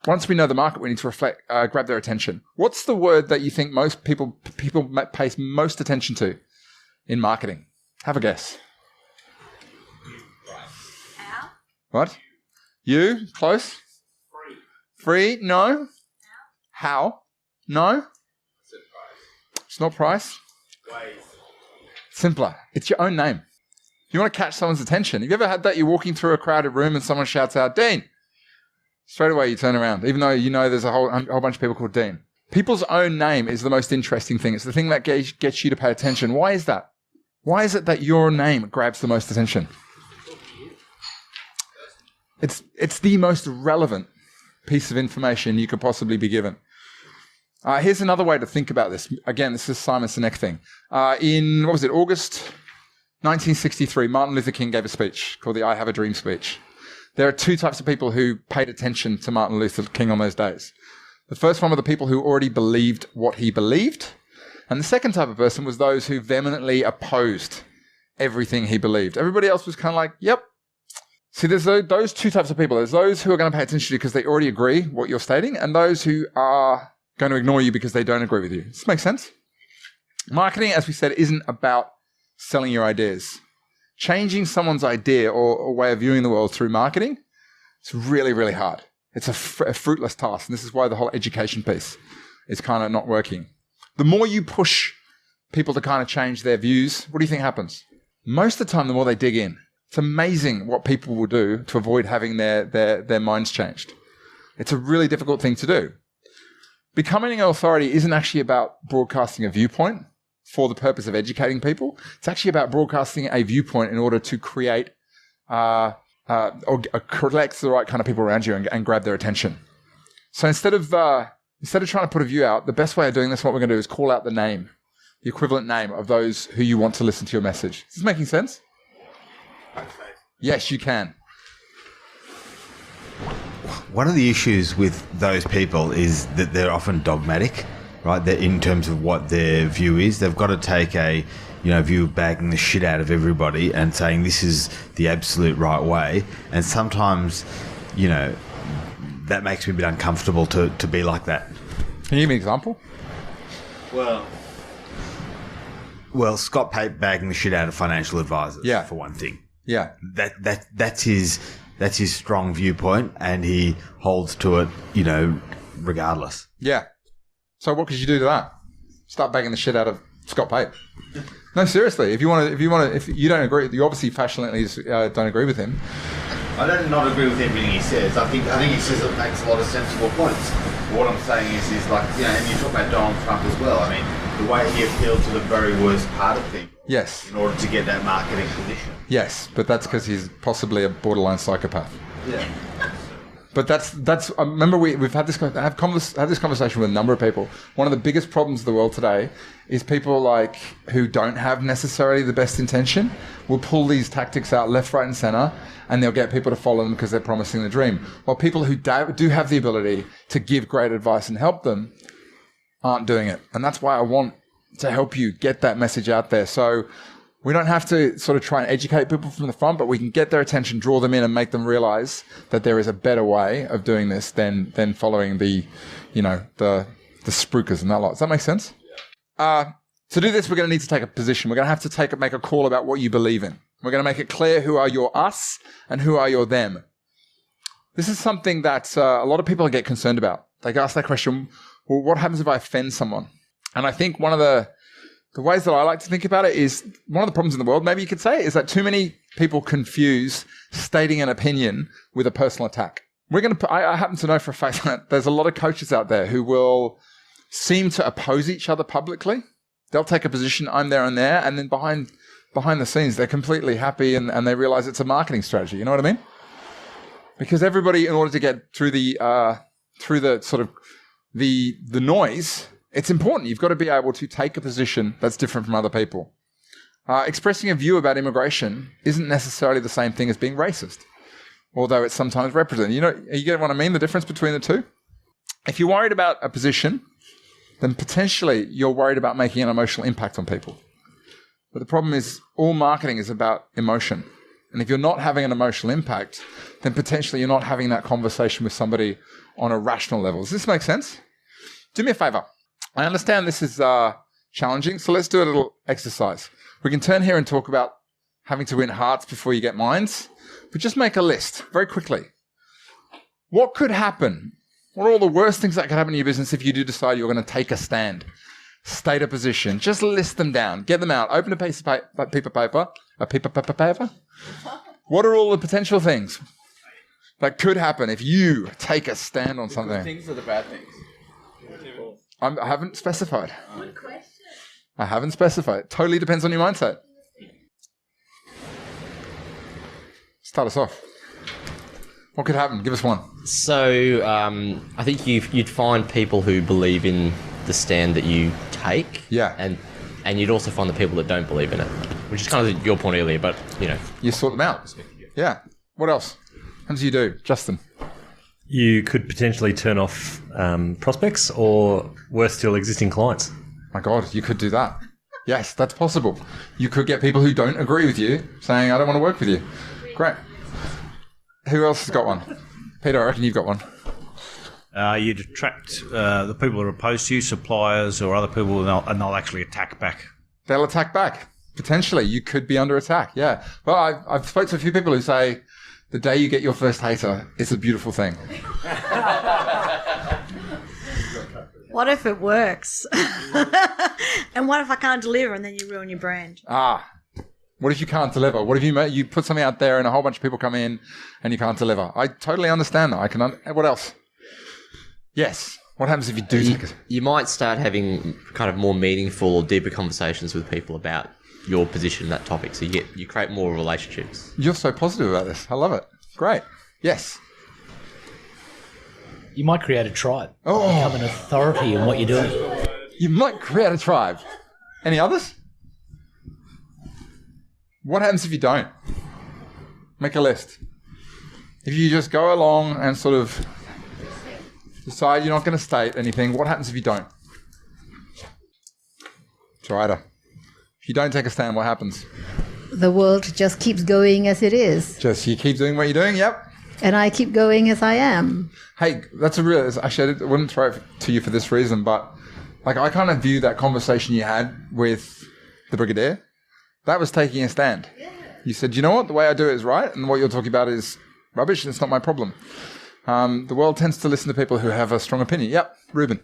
Once we know the market, we need to reflect, grab their attention. What's the word that you think most people pay most attention to in marketing? Have a guess. How? What? You? Close? Free? No. How? No. It's not price. Simpler. It's your own name. You want to catch someone's attention. Have you ever had that? You're walking through a crowded room and someone shouts out, Dean. Straight away you turn around, even though you know there's a whole bunch of people called Dean. People's own name is the most interesting thing. It's the thing that gets you to pay attention. Why is that? Why is it that your name grabs the most attention? It's the most relevant piece of information you could possibly be given. Here's another way to think about this. Again, this is Simon Sinek thing. In, August 1963, Martin Luther King gave a speech called the I Have a Dream speech. There are 2 types of people who paid attention to Martin Luther King on those days. The first one were the people who already believed what he believed. And the second type of person was those who vehemently opposed everything he believed. Everybody else was kind of like, yep. See, there's those 2 types of people. There's those who are going to pay attention to you because they already agree what you're stating, and those who are going to ignore you because they don't agree with you. Does this make sense? Marketing, as we said, isn't about selling your ideas. Changing someone's idea or way of viewing the world through marketing, it's really, really hard. It's a fruitless task. And this is why the whole education piece is kind of not working. The more you push people to kind of change their views, what do you think happens? Most of the time, the more they dig in. It's amazing what people will do to avoid having their minds changed. It's a really difficult thing to do. Becoming an authority isn't actually about broadcasting a viewpoint for the purpose of educating people. It's actually about broadcasting a viewpoint in order to create or collect the right kind of people around you and grab their attention. So instead of trying to put a view out, the best way of doing this, what we're going to do is call out the name, the equivalent name of those who you want to listen to your message. Is this making sense? Yes, you can. One of the issues with those people is that they're often dogmatic, right? They're in terms of what their view is. They've got to take a view of bagging the shit out of everybody and saying this is the absolute right way. And sometimes, that makes me a bit uncomfortable to be like that. Can you give me an example? Well, Scott Pape bagging the shit out of financial advisors, for one thing. Yeah. That's his strong viewpoint, and he holds to it, regardless. Yeah. So what could you do to that? Start bagging the shit out of Scott Pape. No, seriously. If you don't agree, you obviously passionately don't agree with him. I don't not agree with everything he says. I think he says it makes a lot of sensible points. But what I'm saying is like, and you talk about Donald Trump as well. I mean, the way he appealed to the very worst part of things. Yes. In order to get that marketing position. Yes, but that's because he's possibly a borderline psychopath. Yeah. But that's. I remember we've had this conversation with a number of people. One of the biggest problems of the world today is people who don't have necessarily the best intention will pull these tactics out left, right, and center, and they'll get people to follow them because they're promising the dream. While people who do have the ability to give great advice and help them aren't doing it. And that's why I want to help you get that message out there. So we don't have to sort of try and educate people from the front, but we can get their attention, draw them in, and make them realize that there is a better way of doing this than following the spruikers and that lot. Does that make sense? To do this, we're going to need to take a position. We're going to have to make a call about what you believe in. We're going to make it clear who are your us and who are your them. This is something that a lot of people get concerned about. They ask that question, well, what happens if I offend someone? And I think one of the ways that I like to think about it is one of the problems in the world, maybe you could say, is that too many people confuse stating an opinion with a personal attack. I happen to know for a fact that there's a lot of coaches out there who will seem to oppose each other publicly. They'll take a position, I'm there and there, and then behind the scenes, they're completely happy and they realize it's a marketing strategy. You know what I mean? Because everybody, in order to get through the sort of the noise, it's important. You've got to be able to take a position that's different from other people. Expressing a view about immigration isn't necessarily the same thing as being racist, although it's sometimes represented. You get what I mean, the difference between the two? If you're worried about a position, then potentially you're worried about making an emotional impact on people. But the problem is all marketing is about emotion. And if you're not having an emotional impact, then potentially you're not having that conversation with somebody on a rational level. Does this make sense? Do me a favor. I understand this is challenging, so let's do a little exercise. We can turn here and talk about having to win hearts before you get minds, but just make a list very quickly. What could happen? What are all the worst things that could happen in your business if you do decide you're going to take a stand? State a position. Just list them down. Get them out. Open a piece of paper. What are all the potential things that could happen if you take a stand on something? The good things or the bad things? I haven't specified. Good question. I haven't specified. Totally depends on your mindset. Start us off. What could happen? Give us one. So I think you'd find people who believe in the stand that you take. Yeah. And you'd also find the people that don't believe in it, which is kind of your point earlier, but, You sort them out. Yeah. What else? How do you do? Justin? You could potentially turn off prospects or, worse still, existing clients. My God, you could do that. Yes, that's possible. You could get people who don't agree with you saying, I don't want to work with you. Great. Who else has got one? Peter, I reckon you've got one. You'd attract the people that are opposed to you, suppliers or other people, and they'll actually attack back. They'll attack back. Potentially, you could be under attack, yeah. Well, I've spoken to a few people who say, the day you get your first hater, it's a beautiful thing. What if it works? And what if I can't deliver and then you ruin your brand? What if you can't deliver? What if you put something out there and a whole bunch of people come in and you can't deliver? I totally understand that. What else? Yes. What happens if you do take it? You might start having kind of more meaningful or deeper conversations with people about your position in that topic. So you create more relationships. You're so positive about this. I love it. Great. Yes. You might create a tribe. Become an authority in what you're doing. You might create a tribe. Any others? What happens if you don't? Make a list. If you just go along and sort of decide you're not going to state anything, what happens if you don't? Joida. If you don't take a stand, what happens? The world just keeps going as it is. Just you keep doing what you're doing, yep. And I keep going as I am. Hey, that's a real... Actually, I wouldn't throw it to you for this reason, but I kind of view that conversation you had with the Brigadier. That was taking a stand. Yeah. You said, you know what? The way I do it is right, and what you're talking about is rubbish, and it's not my problem. The world tends to listen to people who have a strong opinion. Yep, Ruben.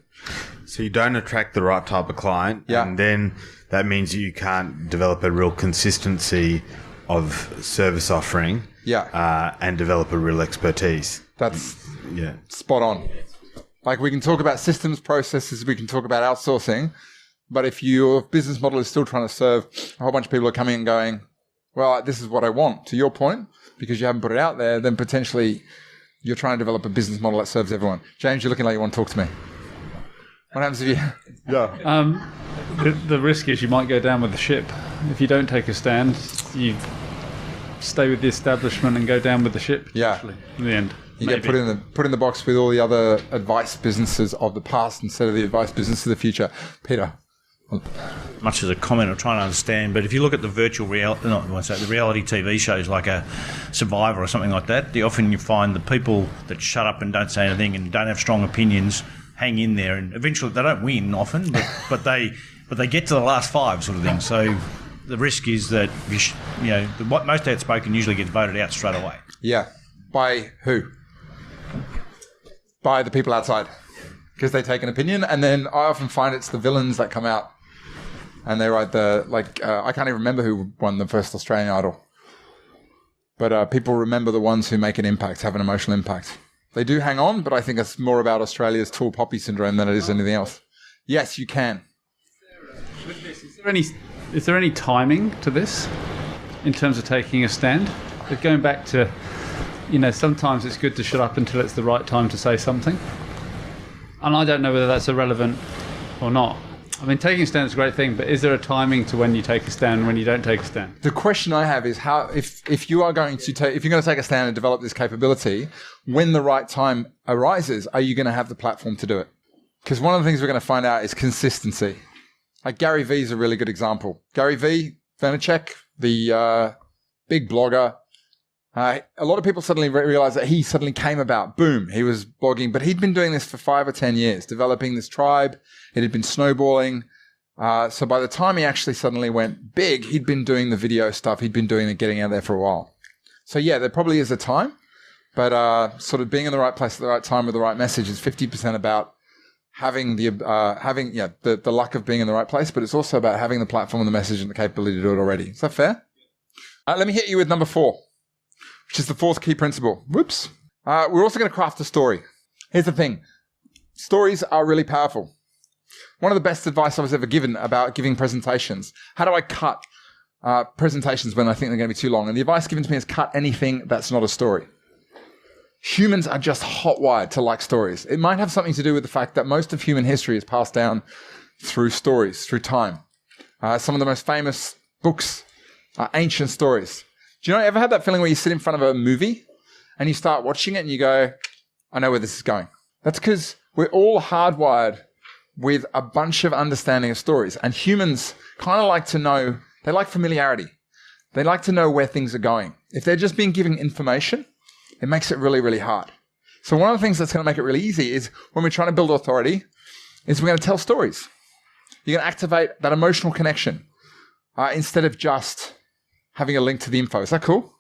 So you don't attract the right type of client, and then that means you can't develop a real consistency of service offering and develop a real expertise. That's spot on. We can talk about systems, processes, we can talk about outsourcing, but if your business model is still trying to serve a whole bunch of people who are coming and going, well, this is what I want, to your point, because you haven't put it out there, then potentially you're trying to develop a business model that serves everyone. James, you're looking like you want to talk to me. What happens if you... The risk is you might go down with the ship. If you don't take a stand, you stay with the establishment and go down with the ship, in the end. You get put in the box with all the other advice businesses of the past instead of the advice business of the future. Peter. Much as a comment, I'm trying to understand, but if you look at the the reality TV shows like a Survivor or something like that, often you find the people that shut up and don't say anything and don't have strong opinions hang in there, and eventually they don't win often, but they get to the last 5 sort of thing. So the risk is that what most outspoken usually gets voted out straight away. Yeah, by who? By the people outside, because they take an opinion, and then I often find it's the villains that come out. And they write I can't even remember who won the first Australian Idol. But people remember the ones who make an impact, have an emotional impact. They do hang on, but I think it's more about Australia's tall poppy syndrome than it is anything else. Yes, you can. With this, is there any timing to this in terms of taking a stand? But going back to, sometimes it's good to shut up until it's the right time to say something. And I don't know whether that's irrelevant or not. I mean, taking a stand is a great thing, but is there a timing to when you take a stand and when you don't take a stand? The question I have is how, if you're going to take a stand and develop this capability, when the right time arises, are you going to have the platform to do it? Because one of the things we're going to find out is consistency. Like Gary Vee is a really good example. Gary Vaynerchuk, the big blogger. A lot of people suddenly realize that he suddenly came about. Boom, he was blogging, but he'd been doing this for 5 or 10 years, developing this tribe. It had been snowballing. So by the time he actually suddenly went big, he'd been doing the video stuff. He'd been doing the getting out there for a while. So yeah, there probably is a time, but sort of being in the right place at the right time with the right message is 50% about having the luck of being in the right place, but it's also about having the platform and the message and the capability to do it already. Is that fair? Let me hit you with number 4. Which is the 4th key principle. Whoops. We're also going to craft a story. Here's the thing. Stories are really powerful. One of the best advice I was ever given about giving presentations. How do I cut presentations when I think they're going to be too long? And the advice given to me is cut anything that's not a story. Humans are just hot-wired to like stories. It might have something to do with the fact that most of human history is passed down through stories, through time. Some of the most famous books are ancient stories. Do you ever have that feeling where you sit in front of a movie and you start watching it and you go, I know where this is going? That's because we're all hardwired with a bunch of understanding of stories. And humans kind of like to know, they like familiarity. They like to know where things are going. If they're just being given information, it makes it really, really hard. So one of the things that's going to make it really easy is when we're trying to build authority is we're going to tell stories. You're going to activate that emotional connection instead of just having a link to the info. Is that cool?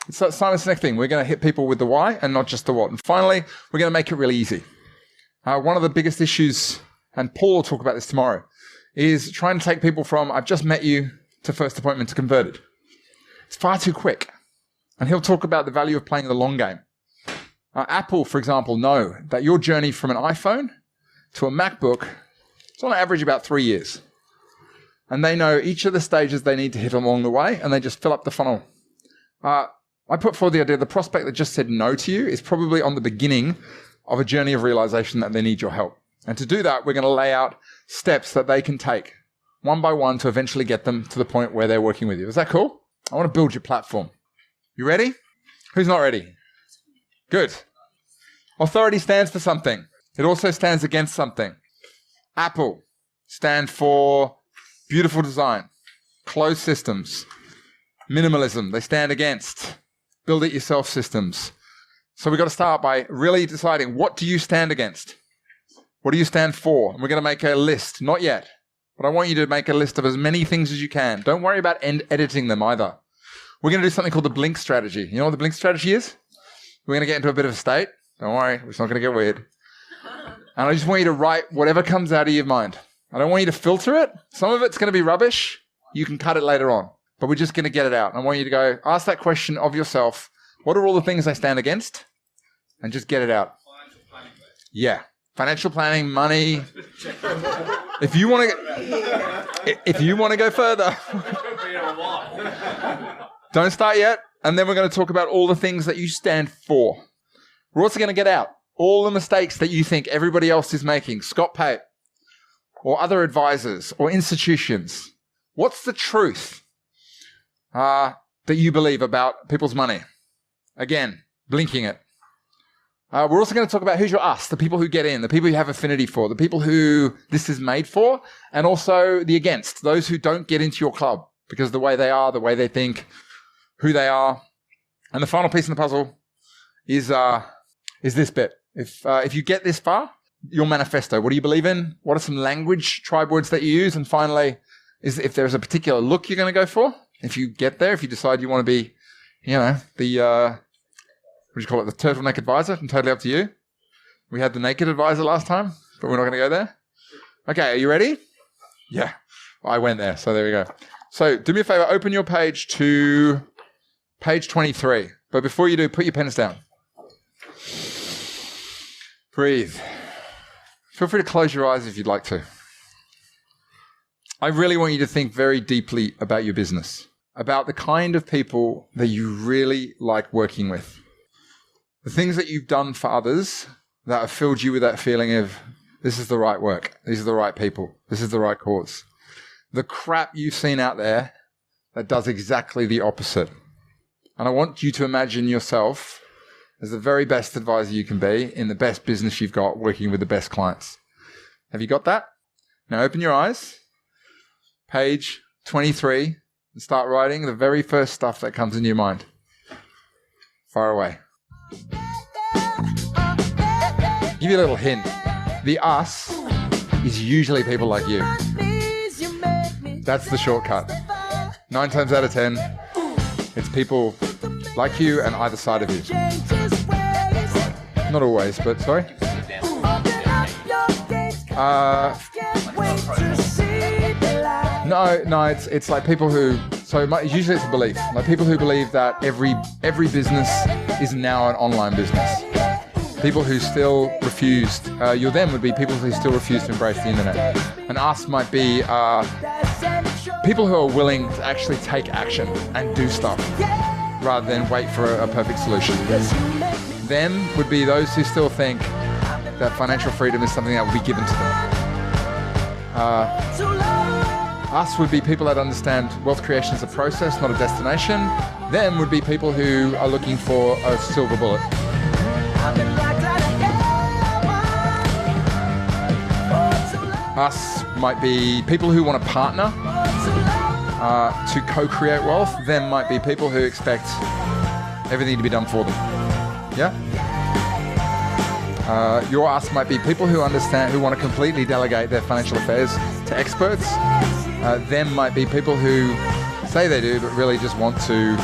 It's that Simon Sinek thing. We're going to hit people with the why and not just the what. And finally, we're going to make it really easy. One of the biggest issues, and Paul will talk about this tomorrow, is trying to take people from I've just met you to first appointment to converted. It's far too quick. And he'll talk about the value of playing the long game. Apple, for example, know that your journey from an iPhone to a MacBook is on average about 3 years. And they know each of the stages they need to hit along the way, and they just fill up the funnel. I put forward the idea the prospect that just said no to you is probably on the beginning of a journey of realization that they need your help. And to do that, we're going to lay out steps that they can take one by one to eventually get them to the point where they're working with you. Is that cool? I want to build your platform. You ready? Who's not ready? Good. Authority stands for something. It also stands against something. Apple stand for beautiful design, closed systems, minimalism. They stand against build it yourself systems. So we've got to start by really deciding, what do you stand against? What do you stand for? And we're going to make a list. Not yet, but I want you to make a list of as many things as you can. Don't worry about editing them either. We're going to do something called the blink strategy. You know what the blink strategy is? We're going to get into a bit of a state. Don't worry, it's not going to get weird. And I just want you to write whatever comes out of your mind. I don't want you to filter it. Some of it's going to be rubbish. You can cut it later on. But we're just going to get it out. I want you to go ask that question of yourself. What are all the things I stand against? And just get it out. Financial planning. Yeah. Financial planning, money. If you want to go further. Don't start yet. And then we're going to talk about all the things that you stand for. We're also going to get out all the mistakes that you think everybody else is making. Scott Pate or other advisors or institutions. What's the truth that you believe about people's money? Again, blinking it. We're also going to talk about who's your us, the people who get in, the people you have affinity for, the people who this is made for, and also the against, those who don't get into your club because of the way they are, the way they think, who they are. And the final piece in the puzzle is this bit. If you get this far, your manifesto. What do you believe in? What are some language tribe words that you use? And finally, is if there's a particular look you're going to go for. If you get there, if you decide you want to be, the what do you call it? The turtleneck advisor. And totally up to you. We had the naked advisor last time, but we're not going to go there. Okay, are you ready? Yeah, I went there, so there we go. So do me a favor, open your page to page 23. But before you do, put your pens down. Breathe. Feel free to close your eyes if you'd like to. I really want you to think very deeply about your business, about the kind of people that you really like working with. The things that you've done for others that have filled you with that feeling of, this is the right work, these are the right people, this is the right cause. The crap you've seen out there that does exactly the opposite. And I want you to imagine yourself as the very best advisor you can be in the best business you've got, working with the best clients. Have you got that? Now open your eyes, page 23, and start writing the very first stuff that comes into your mind. Far away. Give you a little hint. The us is usually people like you. That's the shortcut. 9 times out of 10, it's people like you and either side of you. Not always, but sorry. No, it's like people who. Usually it's a belief. Like people who believe that every business is now an online business. People who still refused. Your them would be people who still refuse to embrace the internet. And us might be people who are willing to actually take action and do stuff rather than wait for a perfect solution. Them would be those who still think that financial freedom is something that will be given to them. Us would be people that understand wealth creation is a process, not a destination. Them would be people who are looking for a silver bullet. Us might be people who want to partner to co-create wealth. Them might be people who expect everything to be done for them. Yeah? Your us might be people who understand, who want to completely delegate their financial affairs to experts. Them might be people who say they do, but really just want to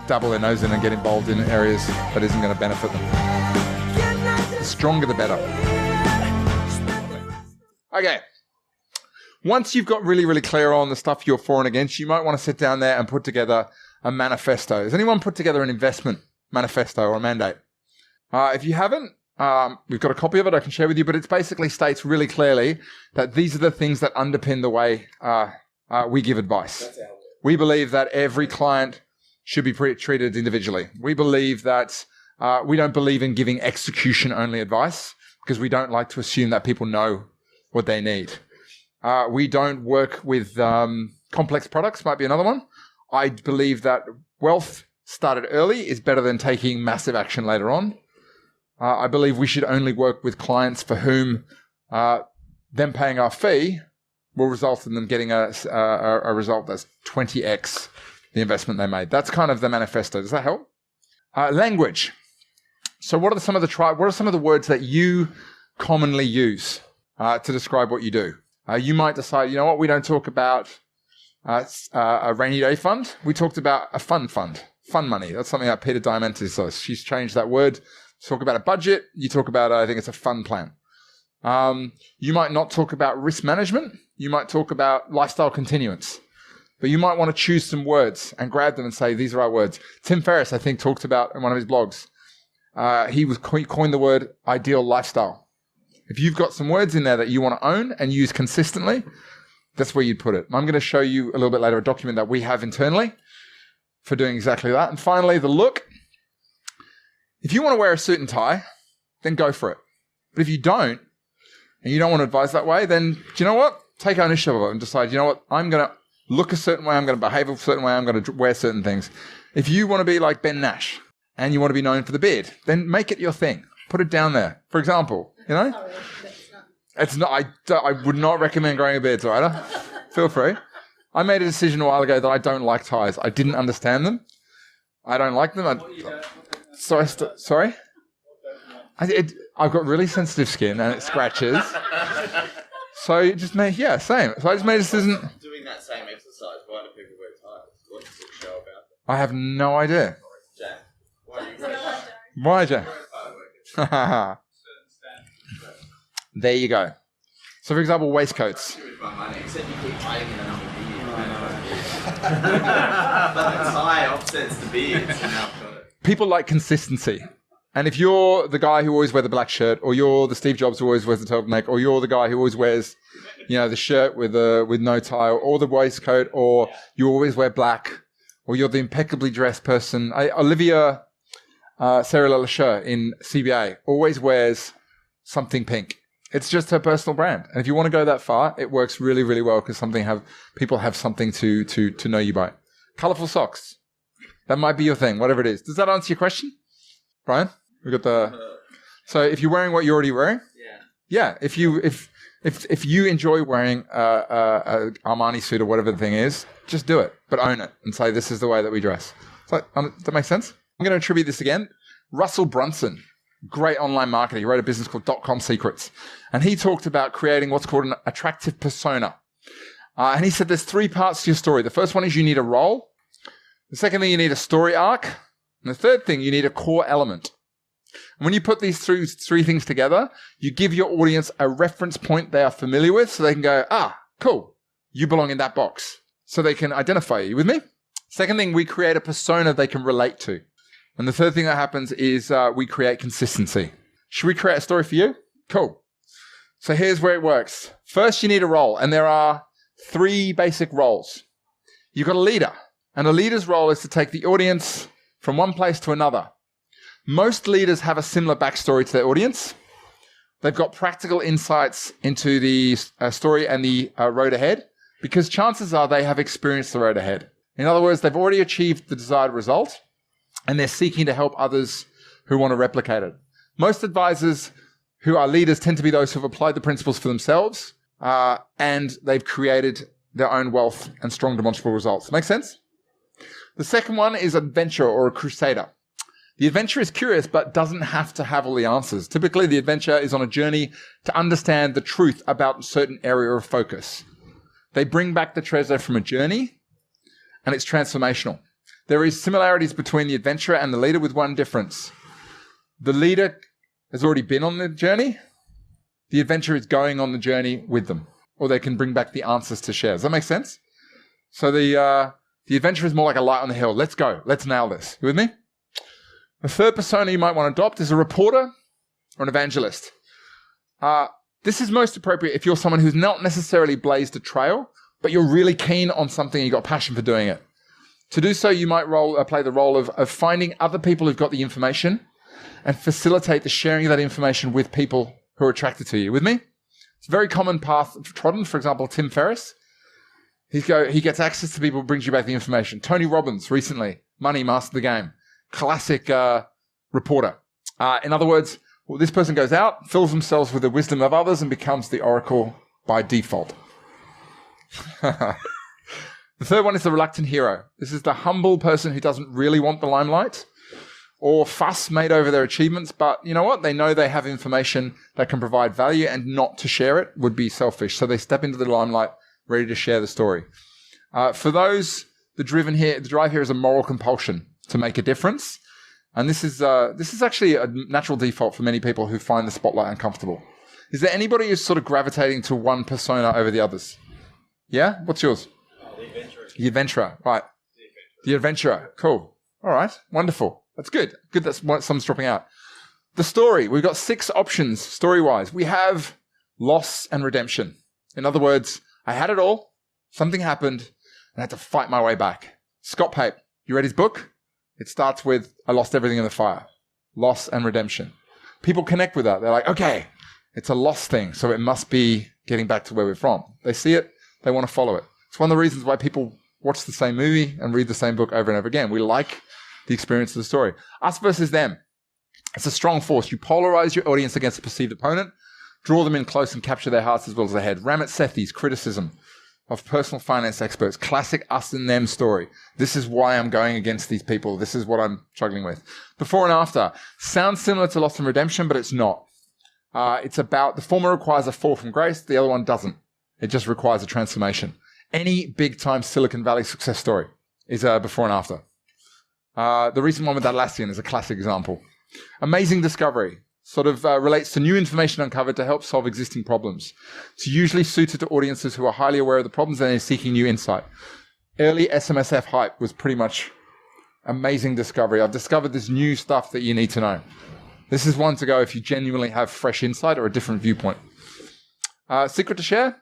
double their nose in and get involved in areas that isn't going to benefit them. The stronger, the better. Okay. Once you've got really, really clear on the stuff you're for and against, you might want to sit down there and put together a manifesto. Has anyone put together an investment manifesto or a mandate? If you haven't, we've got a copy of it I can share with you, but it basically states really clearly that these are the things that underpin the way we give advice. We believe that every client should be treated individually. We believe that we don't believe in giving execution-only advice because we don't like to assume that people know what they need. We don't work with complex products, might be another one. I believe that wealth started early is better than taking massive action later on. I believe we should only work with clients for whom them paying our fee will result in them getting a result that's 20x the investment they made. That's kind of the manifesto. Does that help? Language. So what are some of the words that you commonly use to describe what you do? You might decide, you know what, we don't talk about a rainy day fund. We talked about a fun money. That's something that Peter Diamandis says. She's changed that word. Talk about a budget. You talk about, I think it's a fun plan. You might not talk about risk management. You might talk about lifestyle continuance. But you might want to choose some words and grab them and say, these are our words. Tim Ferriss, I think, talked about in one of his blogs. He coined the word ideal lifestyle. If you've got some words in there that you want to own and use consistently, that's where you'd put it. I'm going to show you a little bit later a document that we have internally for doing exactly that. And finally, the look. If you want to wear a suit and tie, then go for it. But if you don't, and you don't want to advise that way, then do you know what? Take ownership of it and decide, you know what? I'm going to look a certain way. I'm going to behave a certain way. I'm going to wear certain things. If you want to be like Ben Nash and you want to be known for the beard, then make it your thing. Put it down there. For example, you know? Sorry, It's not. I would not recommend growing a beard, Zoida. Feel free. I made a decision a while ago that I don't like ties. I didn't understand them. I don't like them. Sorry? I've got really sensitive skin and it scratches. So it just made, same. So I just made a decision. Doing that same exercise, why do people wear ties? What does it show about them? I have no idea. Jack, why do you wear ties? Why, Jack? There you go. So, for example, waistcoats. Except you keep hiding in another beard. But the tie offsets the beard. People like consistency. And if you're the guy who always wears the black shirt, or you're the Steve Jobs who always wears the turtleneck, or you're the guy who always wears, the shirt with no tie, or the waistcoat, or you always wear black, or you're the impeccably dressed person. Olivia Sarah Lacheur in CBA always wears something pink. It's just her personal brand. And if you want to go that far, it works really, really well because people have something to know you by. Colourful socks. That might be your thing, whatever it is. Does that answer your question? Brian? We got so if you're wearing what you're already wearing, if you enjoy wearing a Armani suit or whatever the thing is, just do it, but own it and say this is the way that we dress. So does that make sense? I'm going to attribute this again. Russell Brunson, great online marketer. He wrote a business called .com Secrets, and he talked about creating what's called an attractive persona. And he said there's 3 parts to your story. The first one is you need a role. The second thing, you need a story arc. And the third thing, you need a core element. And when you put these 3 things together, you give your audience a reference point they are familiar with so they can go, cool, you belong in that box. So they can identify you. You with me? Second thing, we create a persona they can relate to. And the third thing that happens is we create consistency. Should we create a story for you? Cool. So here's where it works. First, you need a role. And there are 3 basic roles. You've got a leader. And a leader's role is to take the audience from one place to another. Most leaders have a similar backstory to their audience. They've got practical insights into the story and the road ahead because chances are they have experienced the road ahead. In other words, they've already achieved the desired result and they're seeking to help others who want to replicate it. Most advisors who are leaders tend to be those who have applied the principles for themselves and they've created their own wealth and strong demonstrable results. Make sense? The second one is adventurer or a crusader. The adventurer is curious but doesn't have to have all the answers. Typically, the adventurer is on a journey to understand the truth about a certain area of focus. They bring back the treasure from a journey and it's transformational. There is similarities between the adventurer and the leader with one difference. The leader has already been on the journey. The adventurer is going on the journey with them, or they can bring back the answers to share. Does that make sense? So the adventurer is more like a light on the hill. Let's go. Let's nail this. You with me? The third persona you might want to adopt is a reporter or an evangelist. This is most appropriate if you're someone who's not necessarily blazed a trail, but you're really keen on something and you've got passion for doing it. To do so, you might play the role of finding other people who've got the information and facilitate the sharing of that information with people who are attracted to you. With me? It's a very common path trodden. For example, Tim Ferriss. He gets access to people who brings you back the information. Tony Robbins recently, Money, Master the Game. Classic reporter. In other words, this person goes out, fills themselves with the wisdom of others and becomes the oracle by default. The third one is the reluctant hero. This is the humble person who doesn't really want the limelight or fuss made over their achievements, but you know what? They know they have information that can provide value and not to share it would be selfish. So they step into the limelight ready to share the story. For those, the drive here is a moral compulsion to make a difference. And this is actually a natural default for many people who find the spotlight uncomfortable. Is there anybody who's sort of gravitating to one persona over the others? Yeah? What's yours? The adventurer. Right. The adventurer. Cool. All right. Wonderful. That's good. Good that someone's dropping out. The story. We've got 6 options story-wise. We have loss and redemption. In other words, I had it all. Something happened and I had to fight my way back. Scott Pape. You read his book? It starts with, I lost everything in the fire. Loss and redemption. People connect with that. They're like, okay, it's a loss thing, so it must be getting back to where we're from. They see it, they want to follow it. It's one of the reasons why people watch the same movie and read the same book over and over again. We like the experience of the story. Us versus them. It's a strong force. You polarize your audience against a perceived opponent, draw them in close and capture their hearts as well as their head. Ramit Sethi's criticism of personal finance experts. Classic us and them story. This is why I'm going against these people. This is what I'm struggling with. Before and after. Sounds similar to Loss and Redemption, but it's not. It's about the former requires a fall from grace. The other one doesn't. It just requires a transformation. Any big-time Silicon Valley success story is a before and after. The recent one with Atlassian is a classic example. Amazing discovery. Sort of relates to new information uncovered to help solve existing problems. It's usually suited to audiences who are highly aware of the problems and are seeking new insight. Early SMSF hype was pretty much amazing discovery. I've discovered this new stuff that you need to know. This is one to go if you genuinely have fresh insight or a different viewpoint. Secret to share?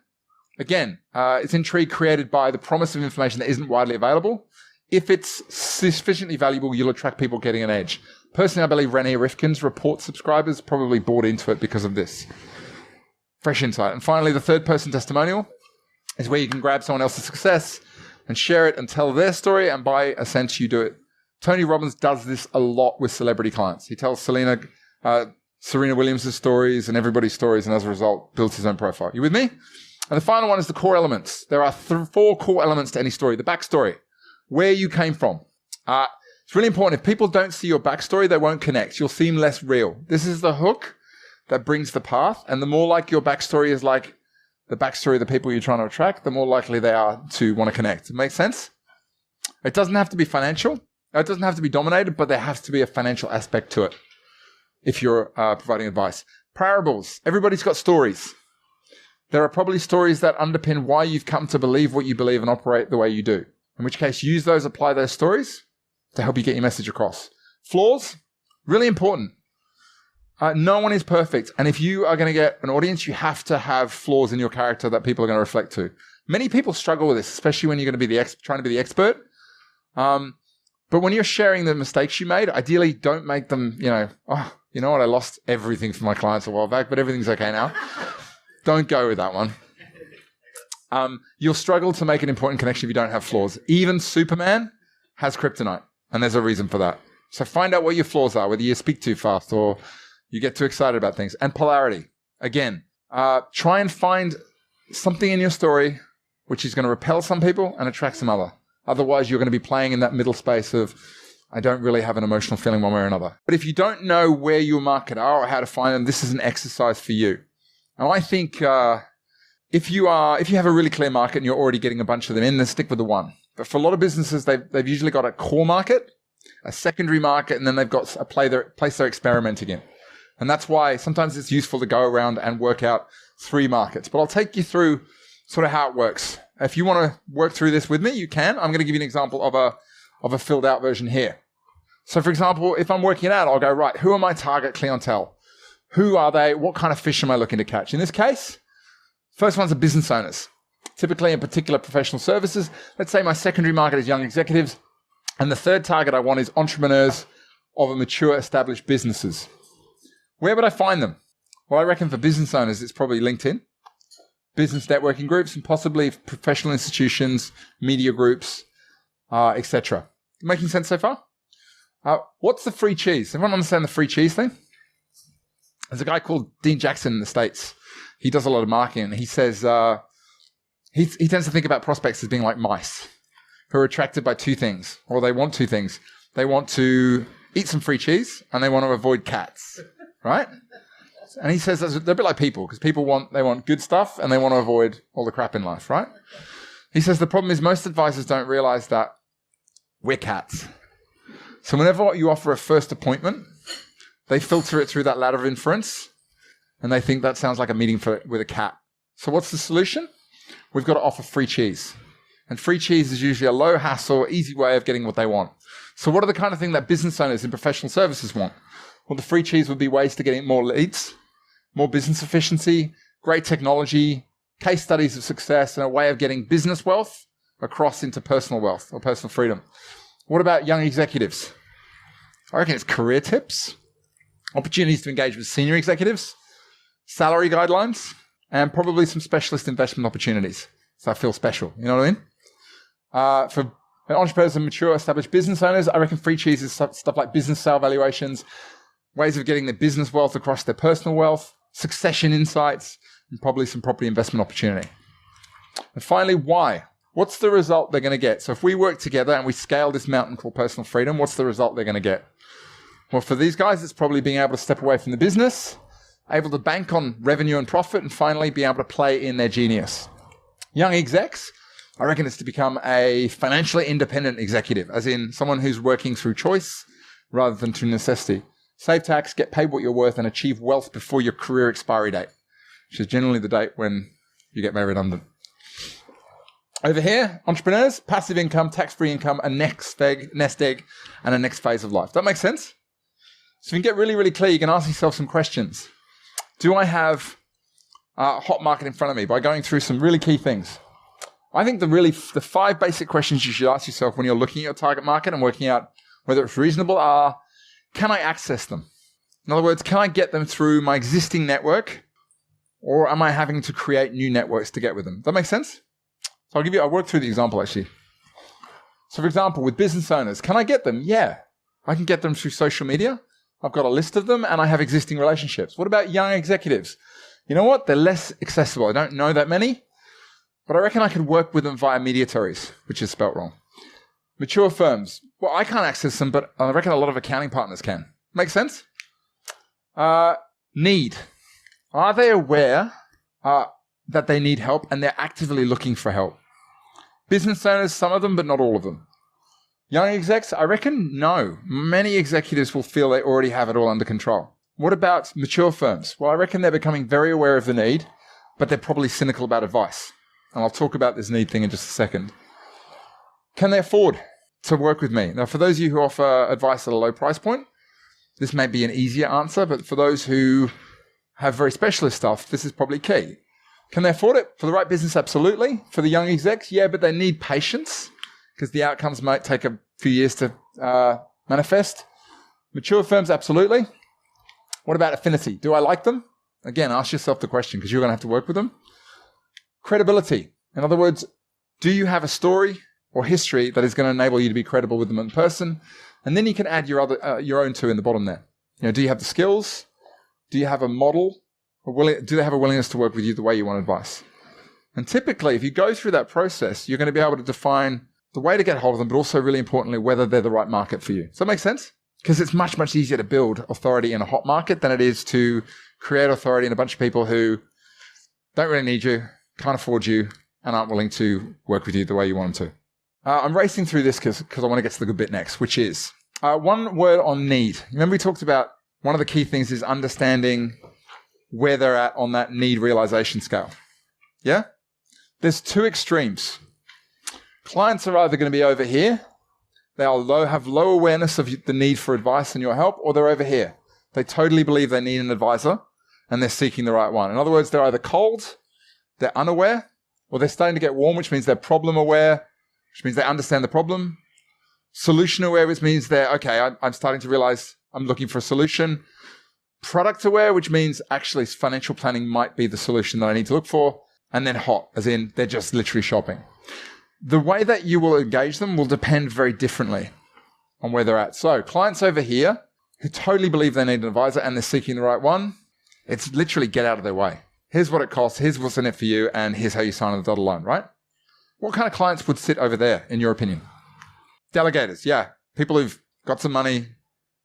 Again, it's intrigue created by the promise of information that isn't widely available. If it's sufficiently valuable, you'll attract people getting an edge. Personally, I believe Renee Rifkin's report subscribers probably bought into it because of this. Fresh insight. And finally, the third-person testimonial is where you can grab someone else's success and share it and tell their story, and by a sense, you do it. Tony Robbins does this a lot with celebrity clients. He tells Serena Williams' stories and everybody's stories, and as a result, builds his own profile. You with me? And the final one is the core elements. There are 4 core elements to any story. The backstory, where you came from. It's really important. If people don't see your backstory, they won't connect. You'll seem less real. This is the hook that brings the path. And the more like your backstory is like the backstory of the people you're trying to attract, the more likely they are to want to connect. It makes sense? It doesn't have to be financial. It doesn't have to be dominated, but there has to be a financial aspect to it if you're providing advice. Parables. Everybody's got stories. There are probably stories that underpin why you've come to believe what you believe and operate the way you do. In which case, use those, apply those stories to help you get your message across. Flaws, really important. No one is perfect. And if you are going to get an audience, you have to have flaws in your character that people are going to reflect to. Many people struggle with this, especially when you're going to be trying to be the expert. But when you're sharing the mistakes you made, ideally don't make them, you know what, I lost everything for my clients a while back, but everything's okay now. Don't go with that one. You'll struggle to make an important connection if you don't have flaws. Even Superman has kryptonite, and there's a reason for that. So find out what your flaws are, whether you speak too fast or you get too excited about things. And polarity. Again, try and find something in your story which is going to repel some people and attract some other. Otherwise, you're going to be playing in that middle space of, I don't really have an emotional feeling one way or another. But if you don't know where your market are or how to find them, this is an exercise for you. And I think if you have a really clear market and you're already getting a bunch of them in, then stick with the one. But for a lot of businesses, they've usually got a core market, a secondary market, and then they've got a place they're experimenting in. And that's why sometimes it's useful to go around and work out 3 markets. But I'll take you through sort of how it works. If you want to work through this with me, you can. I'm going to give you an example of a filled out version here. So for example, if I'm working it out, I'll go, right, who are my target clientele? Who are they? What kind of fish am I looking to catch? In this case, first ones are business owners, typically in particular professional services. Let's say my secondary market is young executives. And the third target I want is entrepreneurs of a mature, established businesses. Where would I find them? Well, I reckon for business owners, it's probably LinkedIn, business networking groups, and possibly professional institutions, media groups, etc. Making sense so far? What's the free cheese? Everyone understand the free cheese thing? There's a guy called Dean Jackson in the States. He does a lot of marketing. And he says he tends to think about prospects as being like mice who are attracted by 2 things, or they want 2 things. They want to eat some free cheese and they want to avoid cats, right? And he says they're a bit like people, because people want good stuff and they want to avoid all the crap in life, right? He says the problem is most advisors don't realize that we're cats. So whenever you offer a first appointment, they filter it through that ladder of inference and they think that sounds like a meeting with a cat. So what's the solution? We've got to offer free cheese. And free cheese is usually a low hassle, easy way of getting what they want. So what are the kind of thing that business owners in professional services want? Well, the free cheese would be ways to get more leads, more business efficiency, great technology, case studies of success, and a way of getting business wealth across into personal wealth or personal freedom. What about young executives? I reckon it's career tips, opportunities to engage with senior executives, salary guidelines, and probably some specialist investment opportunities. So I feel special. You know what I mean? For entrepreneurs and mature established business owners, I reckon free cheese is stuff like business sale valuations, ways of getting their business wealth across their personal wealth, succession insights, and probably some property investment opportunity. And finally, why? What's the result they're going to get? So if we work together and we scale this mountain called personal freedom, what's the result they're going to get? Well, for these guys, it's probably being able to step away from the business, able to bank on revenue and profit, and finally be able to play in their genius. Young execs, I reckon it's to become a financially independent executive, as in someone who's working through choice rather than through necessity. Save tax, get paid what you're worth, and achieve wealth before your career expiry date, which is generally the date when you get made redundant. Over here, entrepreneurs, passive income, tax-free income, a nest egg, and a next phase of life. That makes sense? So you can get really, really clear. You can ask yourself some questions. Do I have a hot market in front of me? By going through some really key things. I think the 5 basic questions you should ask yourself when you're looking at your target market and working out whether it's reasonable are, can I access them? In other words, can I get them through my existing network, or am I having to create new networks to get with them? Does that make sense? So I'll work through the example actually. So for example, with business owners, can I get them? Yeah, I can get them through social media. I've got a list of them and I have existing relationships. What about young executives? You know what? They're less accessible. I don't know that many, but I reckon I could work with them via mediatories, which is spelt wrong. Mature firms. Well, I can't access them, but I reckon a lot of accounting partners can. Make sense? Need. Are they aware that they need help and they're actively looking for help? Business owners, some of them, but not all of them. Young execs, I reckon no. Many executives will feel they already have it all under control. What about mature firms? Well, I reckon they're becoming very aware of the need, but they're probably cynical about advice. And I'll talk about this need thing in just a second. Can they afford to work with me? Now, for those of you who offer advice at a low price point, this may be an easier answer, but for those who have very specialist stuff, this is probably key. Can they afford it? For the right business, absolutely. For the young execs, yeah, but they need patience because the outcomes might take a few years to manifest. Mature firms, absolutely. What about affinity? Do I like them? Again, ask yourself the question because you're going to have to work with them. Credibility. In other words, do you have a story or history that is going to enable you to be credible with them in person? And then you can add your own 2 in the bottom there. Do you have the skills? Do you have a model? Do they have a willingness to work with you the way you want advice? And typically, if you go through that process, you're going to be able to define the way to get hold of them, but also really importantly, whether they're the right market for you. Does that make sense? Because it's much, much easier to build authority in a hot market than it is to create authority in a bunch of people who don't really need you, can't afford you, and aren't willing to work with you the way you want them to. I'm racing through this because I want to get to the good bit next, which is one word on need. Remember we talked about one of the key things is understanding where they're at on that need realization scale. Yeah? There's 2 extremes. Clients are either going to be over here, they have low awareness of the need for advice and your help, or they're over here. They totally believe they need an advisor and they're seeking the right one. In other words, they're either cold, they're unaware, or they're starting to get warm, which means they're problem aware, which means they understand the problem. Solution aware, which means I'm starting to realize I'm looking for a solution. Product aware, which means actually financial planning might be the solution that I need to look for. And then hot, as in they're just literally shopping. The way that you will engage them will depend very differently on where they're at. So clients over here who totally believe they need an advisor and they're seeking the right one, it's literally get out of their way. Here's what it costs, here's what's in it for you, and here's how you sign the dotted line, right? What kind of clients would sit over there, in your opinion? Delegators, yeah. People who've got some money,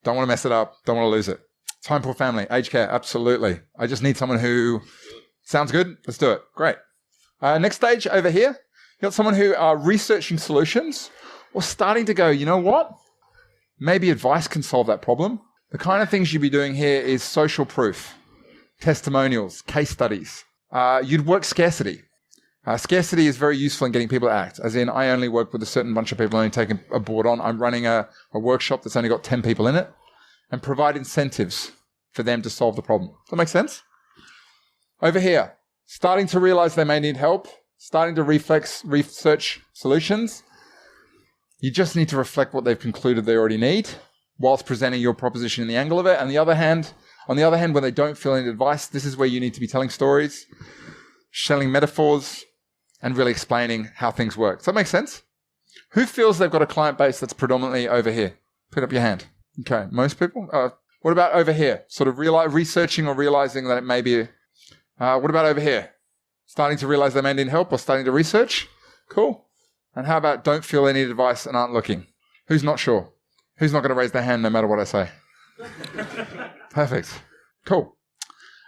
don't want to mess it up, don't want to lose it. Time for family, aged care, absolutely. I just need someone who sounds good, let's do it. Great. Next stage over here, you got someone who are researching solutions or starting to go, you know what? Maybe advice can solve that problem. The kind of things you'd be doing here is social proof, testimonials, case studies. You'd work scarcity. Scarcity is very useful in getting people to act, as in I only work with a certain bunch of people, only take a board on. I'm running a workshop that's only got 10 people in it and provide incentives for them to solve the problem. Does that make sense? Over here, starting to realize they may need help, starting to research solutions. You just need to reflect what they've concluded they already need whilst presenting your proposition in the angle of it. And on the other hand, when they don't feel any advice, this is where you need to be telling stories, sharing metaphors, and really explaining how things work. Does that make sense? Who feels they've got a client base that's predominantly over here? Put up your hand. Okay, most people? What What about over here? Sort of researching or realizing that it may be... what about over here? Starting to realize they may need help or starting to research? Cool. And how about don't feel they need advice and aren't looking? Who's not sure? Who's not going to raise their hand no matter what I say? Perfect. Cool.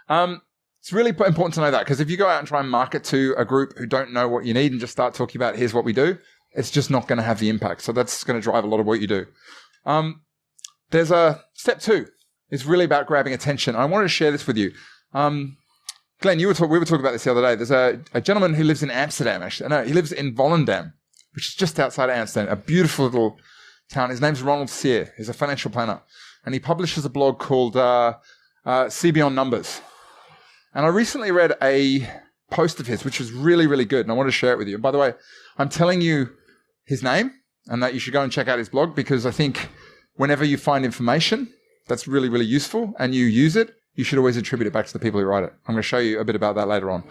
It's really important to know that, because if you go out and try and market to a group who don't know what you need and just start talking about here's what we do, it's just not going to have the impact. So that's going to drive a lot of what you do. There's a step 2. It's really about grabbing attention. I wanted to share this with you. Glenn, we were talking about this the other day. There's a gentleman who lives in Amsterdam, actually. No, he lives in Volendam, which is just outside of Amsterdam, a beautiful little town. His name's Ronald Sear. He's a financial planner. And he publishes a blog called See Beyond Numbers. And I recently read a post of his, which was really, really good. And I want to share it with you. And by the way, I'm telling you his name and that you should go and check out his blog, because I think whenever you find information that's really, really useful and you use it, you should always attribute it back to the people who write it. I'm going to show you a bit about that later on.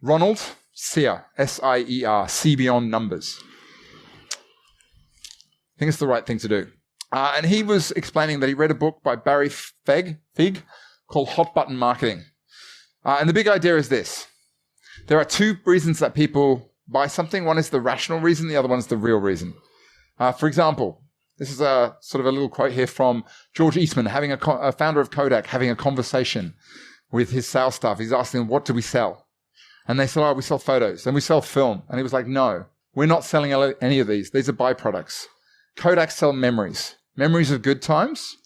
Ronald Sear, S-I-E-R, See Beyond Numbers. I think it's the right thing to do. And he was explaining that he read a book by Barry Fig called Hot Button Marketing. And the big idea is this. There are 2 reasons that people buy something. One is the rational reason. The other one is the real reason. For example, this is a sort of a little quote here from George Eastman, having a founder of Kodak, having a conversation with his sales staff. He's asking them, what do we sell? And they said, oh, we sell photos and we sell film. And he was like, no, we're not selling any of these. These are byproducts. Kodak sell memories. Memories of good times.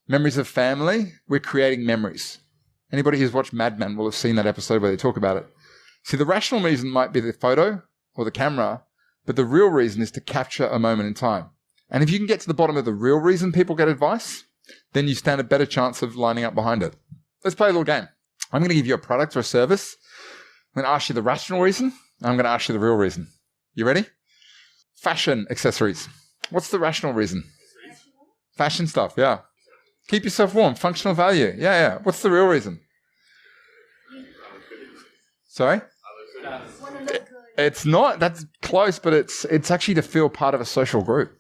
Memories of family. We're creating memories. Anybody who's watched Mad Men will have seen that episode where they talk about it. See, the rational reason might be the photo or the camera, but the real reason is to capture a moment in time. And if you can get to the bottom of the real reason people get advice, then you stand a better chance of lining up behind it. Let's play a little game. I'm going to give you a product or a service. I'm going to ask you the rational reason, and I'm going to ask you the real reason. You ready? Fashion accessories. What's the rational reason? Fashion stuff, yeah. Keep yourself warm. Functional value. Yeah. What's the real reason? Sorry? It's not. That's close, but it's actually to feel part of a social group.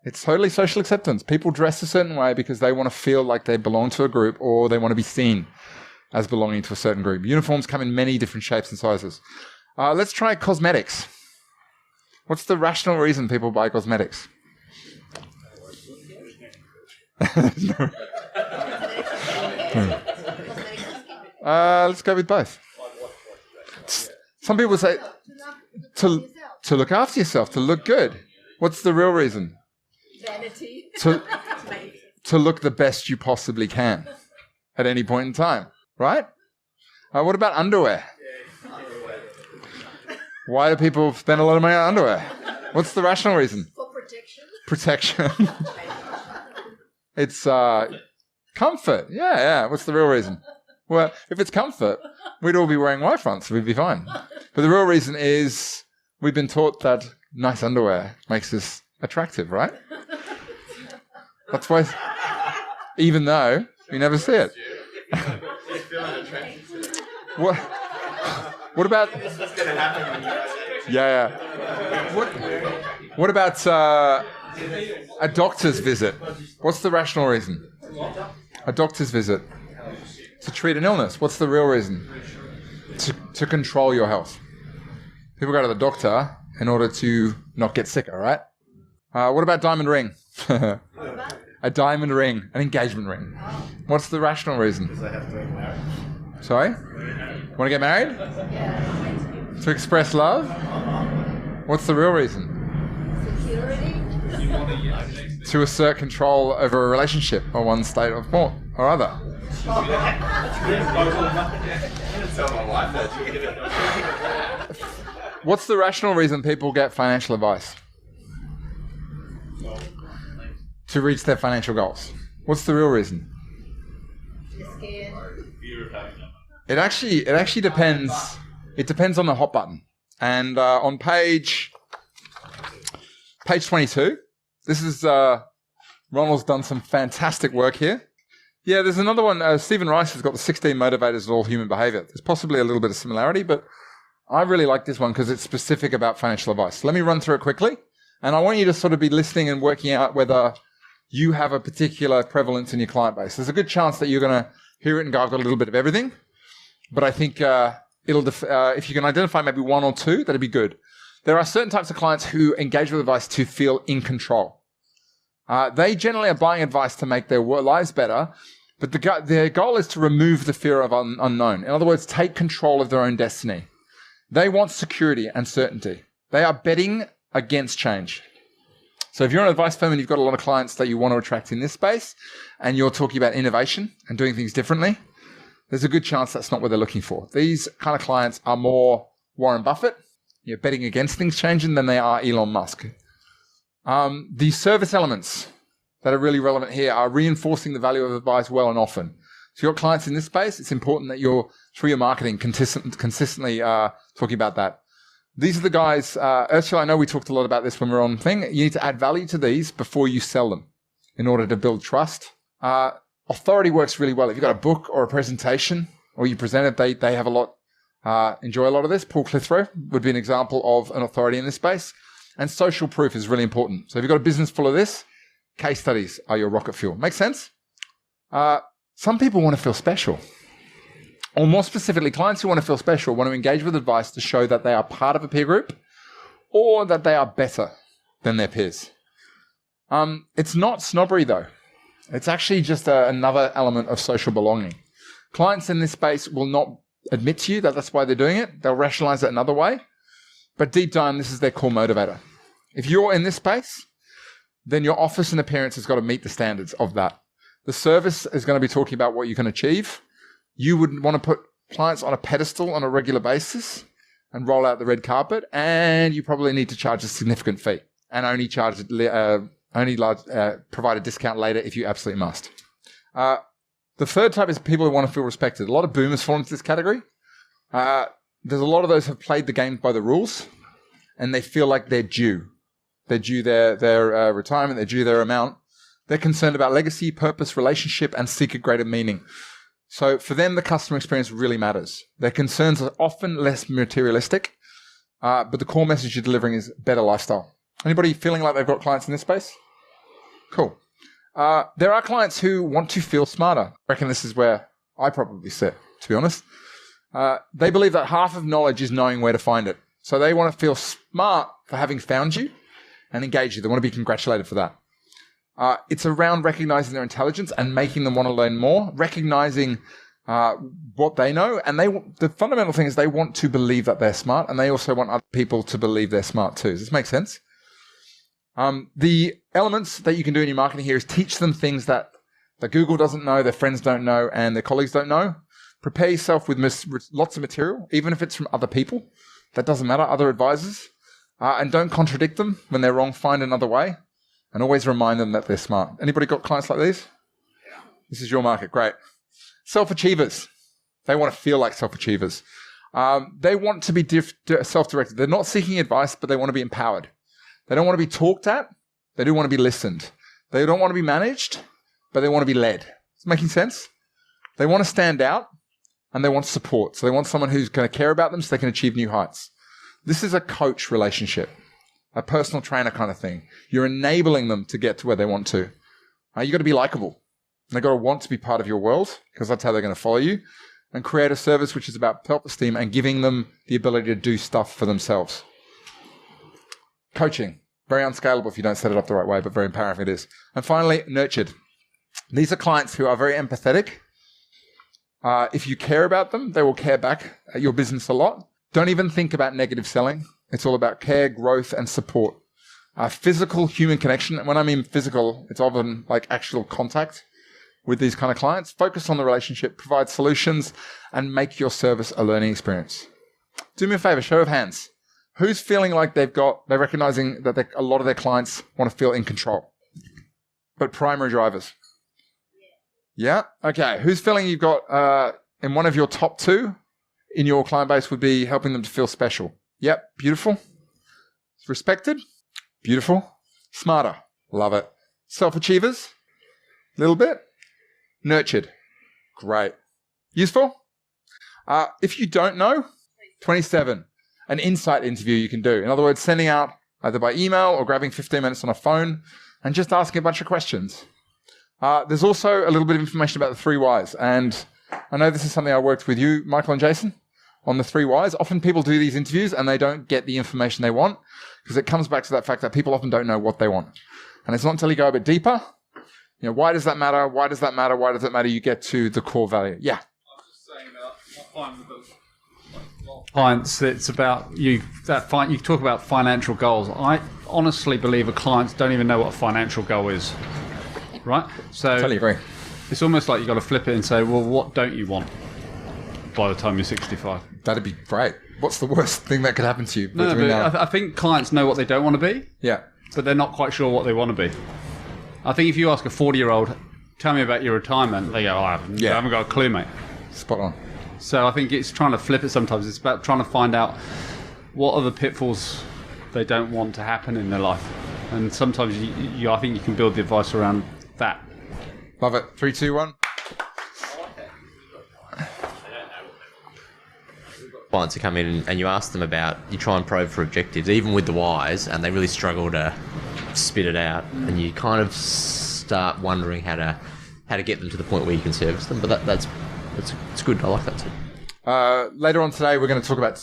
It's totally social acceptance. People dress a certain way because they want to feel like they belong to a group, or they want to be seen as belonging to a certain group. Uniforms come in many different shapes and sizes. Let's try cosmetics. What's the rational reason people buy cosmetics? Let's go with both. Some people say to look after yourself, to look good. What's the real reason? Vanity. To look the best you possibly can at any point in time, right? What about underwear? Why do people spend a lot of money on underwear? What's the rational reason? For protection. Protection. It's comfort. Yeah. What's the real reason? Well, if it's comfort, we'd all be wearing white fronts. We'd be fine. But the real reason is we've been taught that nice underwear makes us attractive, right? That's why, even though we never see it. What about... Yeah. What about a doctor's visit? What's the rational reason? A doctor's visit. To treat an illness. What's the real reason? To control your health. People go to the doctor in order to not get sicker, right? What about diamond ring? A diamond ring. An engagement ring. What's the rational reason? Because they have to get married. Sorry? Want to get married? Yeah. To express love? What's the real reason? Security. To assert control over a relationship or one state of thought or other. What's the rational reason people get financial advice? To reach their financial goals. What's the real reason? It actually depends. It depends on the hot button. And on page 22, this is Ronald's done some fantastic work here. Yeah, there's another one. Stephen Rice has got the 16 motivators of all human behavior. There's possibly a little bit of similarity, but I really like this one because it's specific about financial advice. So let me run through it quickly. And I want you to sort of be listening and working out whether you have a particular prevalence in your client base. There's a good chance that you're going to hear it and go, I've got a little bit of everything. But I think if you can identify maybe one or two, that'd be good. There are certain types of clients who engage with advice to feel in control. They generally are buying advice to make their lives better, but their goal is to remove the fear of unknown. In other words, take control of their own destiny. They want security and certainty. They are betting against change. So if you're an advice firm and you've got a lot of clients that you want to attract in this space, and you're talking about innovation and doing things differently, there's a good chance that's not what they're looking for. These kind of clients are more Warren Buffett, you're betting against things changing, than they are Elon Musk. The service elements that are really relevant here are reinforcing the value of advice well and often. So your clients in this space, it's important that you're, through your marketing, consistently talking about that. These are the guys, Ursula, I know we talked a lot about this when we were on the thing. You need to add value to these before you sell them in order to build trust. Authority works really well. If you've got a book or a presentation or you present it, they have a lot, enjoy a lot of this. Paul Clitheroe would be an example of an authority in this space. And social proof is really important. So if you've got a business full of this, case studies are your rocket fuel. Make sense? Some people want to feel special. Or more specifically, clients who want to feel special want to engage with advice to show that they are part of a peer group or that they are better than their peers. It's not snobbery, though. It's actually just another element of social belonging. Clients in this space will not admit to you that that's why they're doing it. They'll rationalize it another way. But deep down, this is their core motivator. If you're in this space, then your office and appearance has got to meet the standards of that. The service is going to be talking about what you can achieve. You would want to put clients on a pedestal on a regular basis and roll out the red carpet, and you probably need to charge a significant fee and only provide a discount later if you absolutely must. The third type is people who want to feel respected. A lot of boomers fall into this category. There's a lot of those who have played the game by the rules, and they feel like they're due. They're due their retirement, they're due their amount. They're concerned about legacy, purpose, relationship, and seek a greater meaning. So for them, the customer experience really matters. Their concerns are often less materialistic, but the core message you're delivering is better lifestyle. Anybody feeling like they've got clients in this space? Cool. There are clients who want to feel smarter. I reckon this is where I probably sit, to be honest. They believe that half of knowledge is knowing where to find it. So they want to feel smart for having found you and engage you. They want to be congratulated for that. It's around recognizing their intelligence and making them want to learn more, recognizing what they know. And the fundamental thing is they want to believe that they're smart, and they also want other people to believe they're smart too. Does this make sense? The elements that you can do in your marketing here is teach them things that Google doesn't know, their friends don't know, and their colleagues don't know. Prepare yourself with lots of material, even if it's from other people. That doesn't matter, other advisors. And don't contradict them when they're wrong. Find another way. And always remind them that they're smart. Anybody got clients like these? Yeah. This is your market. Great. Self-achievers. They want to feel like self-achievers. They want to be self-directed. They're not seeking advice, but they want to be empowered. They don't want to be talked at. They do want to be listened. They don't want to be managed, but they want to be led. Is it making sense? They want to stand out, and they want support. So they want someone who's going to care about them so they can achieve new heights. This is a coach relationship, a personal trainer kind of thing. You're enabling them to get to where they want to. You've got to be likable. They've got to want to be part of your world, because that's how they're going to follow you, and create a service which is about self-esteem and giving them the ability to do stuff for themselves. Coaching. Very unscalable if you don't set it up the right way, but very empowering if it is. And finally, nurtured. These are clients who are very empathetic. If you care about them, they will care back at your business a lot. Don't even think about negative selling. It's all about care, growth, and support. Physical human connection. And when I mean physical, it's often like actual contact with these kind of clients. Focus on the relationship, provide solutions, and make your service a learning experience. Do me a favor, show of hands. Who's feeling like they're recognizing that a lot of their clients want to feel in control? But primary drivers. Yeah? Okay. Who's feeling you've got in one of your top two in your client base would be helping them to feel special? Yep. Beautiful. Respected. Beautiful. Smarter. Love it. Self-achievers. Little bit. Nurtured. Great. Useful? If you don't know, 27. An insight interview you can do. In other words, sending out either by email or grabbing 15 minutes on a phone and just asking a bunch of questions. There's also a little bit of information about the 3 whys. And I know this is something I worked with you, Michael and Jason, on the 3 whys. Often people do these interviews and they don't get the information they want because it comes back to that fact that people often don't know what they want. And it's not until you go a bit deeper, why does that matter? Why does that matter? Why does it matter? You get to the core value. Yeah. I was just saying about I find with clients, it's about you talk about financial goals. I honestly believe clients don't even know what a financial goal is. Right? So I totally agree. It's almost like you've got to flip it and say, well, what don't you want by the time you're 65? That'd be great. What's the worst thing that could happen to you? No, but I think clients know what they don't want to be. Yeah. But they're not quite sure what they want to be. I think if you ask a 40-year-old, tell me about your retirement, they go, I haven't got a clue, mate. Spot on. So I think it's trying to flip it sometimes. It's about trying to find out what are the pitfalls they don't want to happen in their life. And sometimes I think you can build the advice around that. Love it. 3, 2, 1. Clients who come in and you ask them about, you try and probe for objectives, even with the whys, and they really struggle to spit it out, and you kind of start wondering how to get them to the point where you can service them. But that's good. I like that too. Later on today, we're going to talk about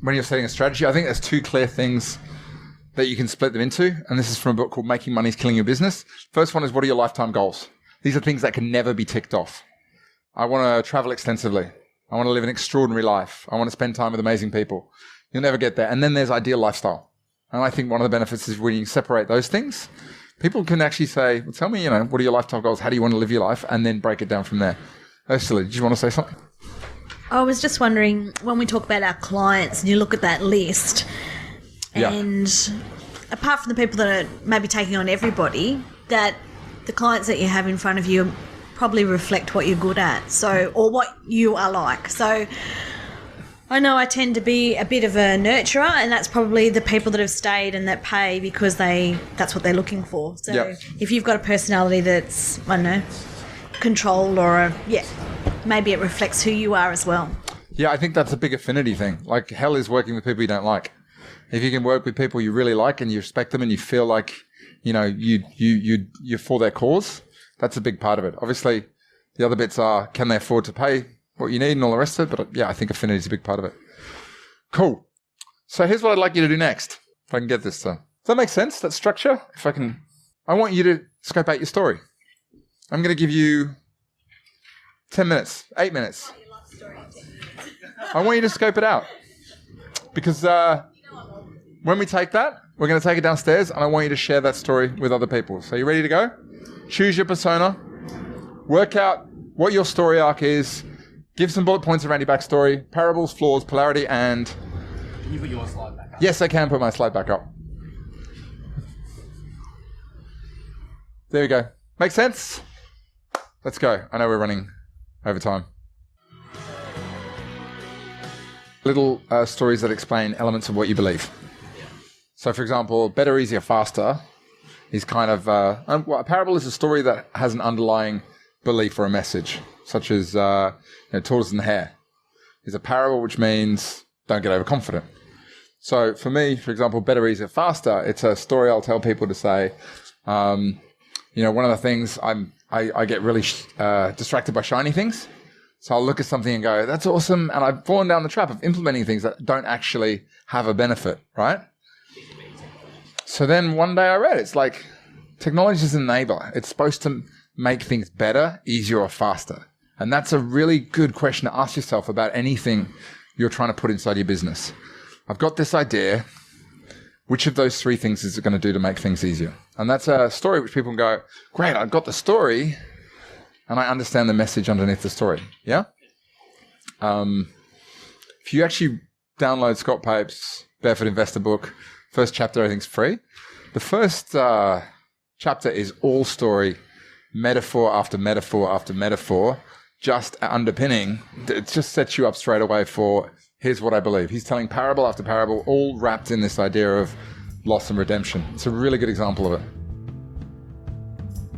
when you're setting a strategy. I think there's 2 clear things that you can split them into, and this is from a book called Making Money is Killing Your Business. First one is, what are your lifetime goals? These are things that can never be ticked off. I want to travel extensively. I want to live an extraordinary life. I want to spend time with amazing people. You'll never get there. And then there's ideal lifestyle. And I think one of the benefits is when you separate those things, people can actually say, well, tell me, what are your lifetime goals? How do you want to live your life? And then break it down from there. Ursula, did you want to say something? I was just wondering, when we talk about our clients and you look at that list, and apart from the people that are maybe taking on everybody, that the clients that you have in front of you probably reflect what you're good at, or what you are like. So I know I tend to be a bit of a nurturer, and that's probably the people that have stayed and that pay because that's what they're looking for. So if you've got a personality that's, I don't know, control maybe it reflects who you are as well. Yeah, I think that's a big affinity thing. Like, hell is working with people you don't like. If you can work with people you really like and you respect them and you feel like, you're for their cause, that's a big part of it. Obviously, the other bits are, can they afford to pay what you need and all the rest of it? But I think affinity is a big part of it. Cool. So here's what I'd like you to do next, if I can get this to. Does that make sense, that structure? I want you to scope out your story. I'm going to give you 10 minutes, 8 minutes. I want you to scope it out. Because when we take that, we're going to take it downstairs and I want you to share that story with other people. So you ready to go? Choose your persona. Work out what your story arc is. Give some bullet points around your backstory. Parables, flaws, polarity, and... Can you put your slide back up? Yes, I can put my slide back up. There we go. Make sense? Let's go. I know we're running over time. Little stories that explain elements of what you believe. So, for example, better, easier, faster is kind of... a parable is a story that has an underlying belief or a message, such as tortoise and the hare. Is a parable which means don't get overconfident. So, for me, for example, better, easier, faster, it's a story I'll tell people to say, one of the things I get really distracted by shiny things. So I'll look at something and go, that's awesome. And I've fallen down the trap of implementing things that don't actually have a benefit, right? So then one day I read, it's like technology is an enabler. It's supposed to make things better, easier, or faster. And that's a really good question to ask yourself about anything you're trying to put inside your business. I've got this idea. Which of those 3 things is it going to do to make things easier? And that's a story which people can go, great, I've got the story and I understand the message underneath the story. Yeah? If you actually download Scott Pape's Barefoot Investor book, first chapter, everything's free. The first chapter is all story, metaphor after metaphor after metaphor, just underpinning. It just sets you up straight away for, here's what I believe. He's telling parable after parable, all wrapped in this idea of loss and redemption. It's a really good example of it.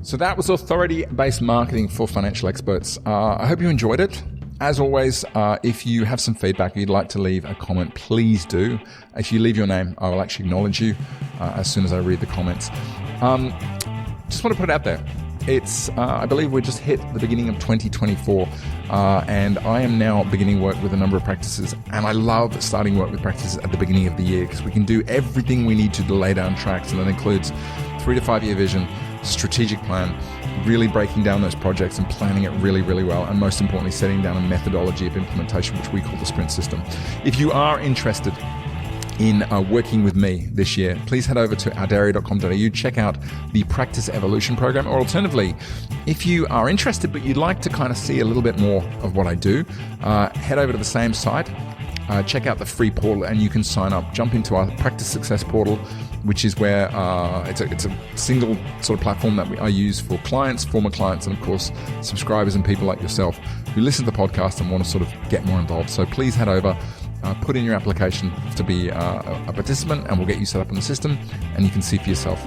So that was authority-based marketing for financial experts. I hope you enjoyed it. As always, if you have some feedback or you'd like to leave a comment, please do. If you leave your name, I will actually acknowledge you as soon as I read the comments. Just want to put it out there. It's, I believe we just hit the beginning of 2024, and I am now beginning work with a number of practices, and I love starting work with practices at the beginning of the year because we can do everything we need to lay down tracks, and that includes 3 to 5 year vision, strategic plan, really breaking down those projects and planning it really, really well, and most importantly, setting down a methodology of implementation, which we call the sprint system. If you are interested in working with me this year, please head over to ourdiary.com.au, check out the Practice Evolution program, or alternatively, if you are interested but you'd like to kind of see a little bit more of what I do, head over to the same site, check out the free portal, and you can sign up. Jump into our Practice Success portal, which is where it's a single sort of platform that I use for clients, former clients, and of course subscribers and people like yourself who listen to the podcast and want to sort of get more involved. So please head over, put in your application to be a participant, and we'll get you set up in the system, and you can see for yourself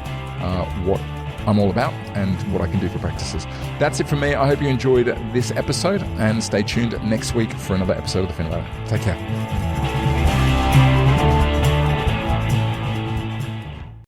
what I'm all about and what I can do for practices. That's it from me. I hope you enjoyed this episode, and stay tuned next week for another episode of The Finovator. Take care.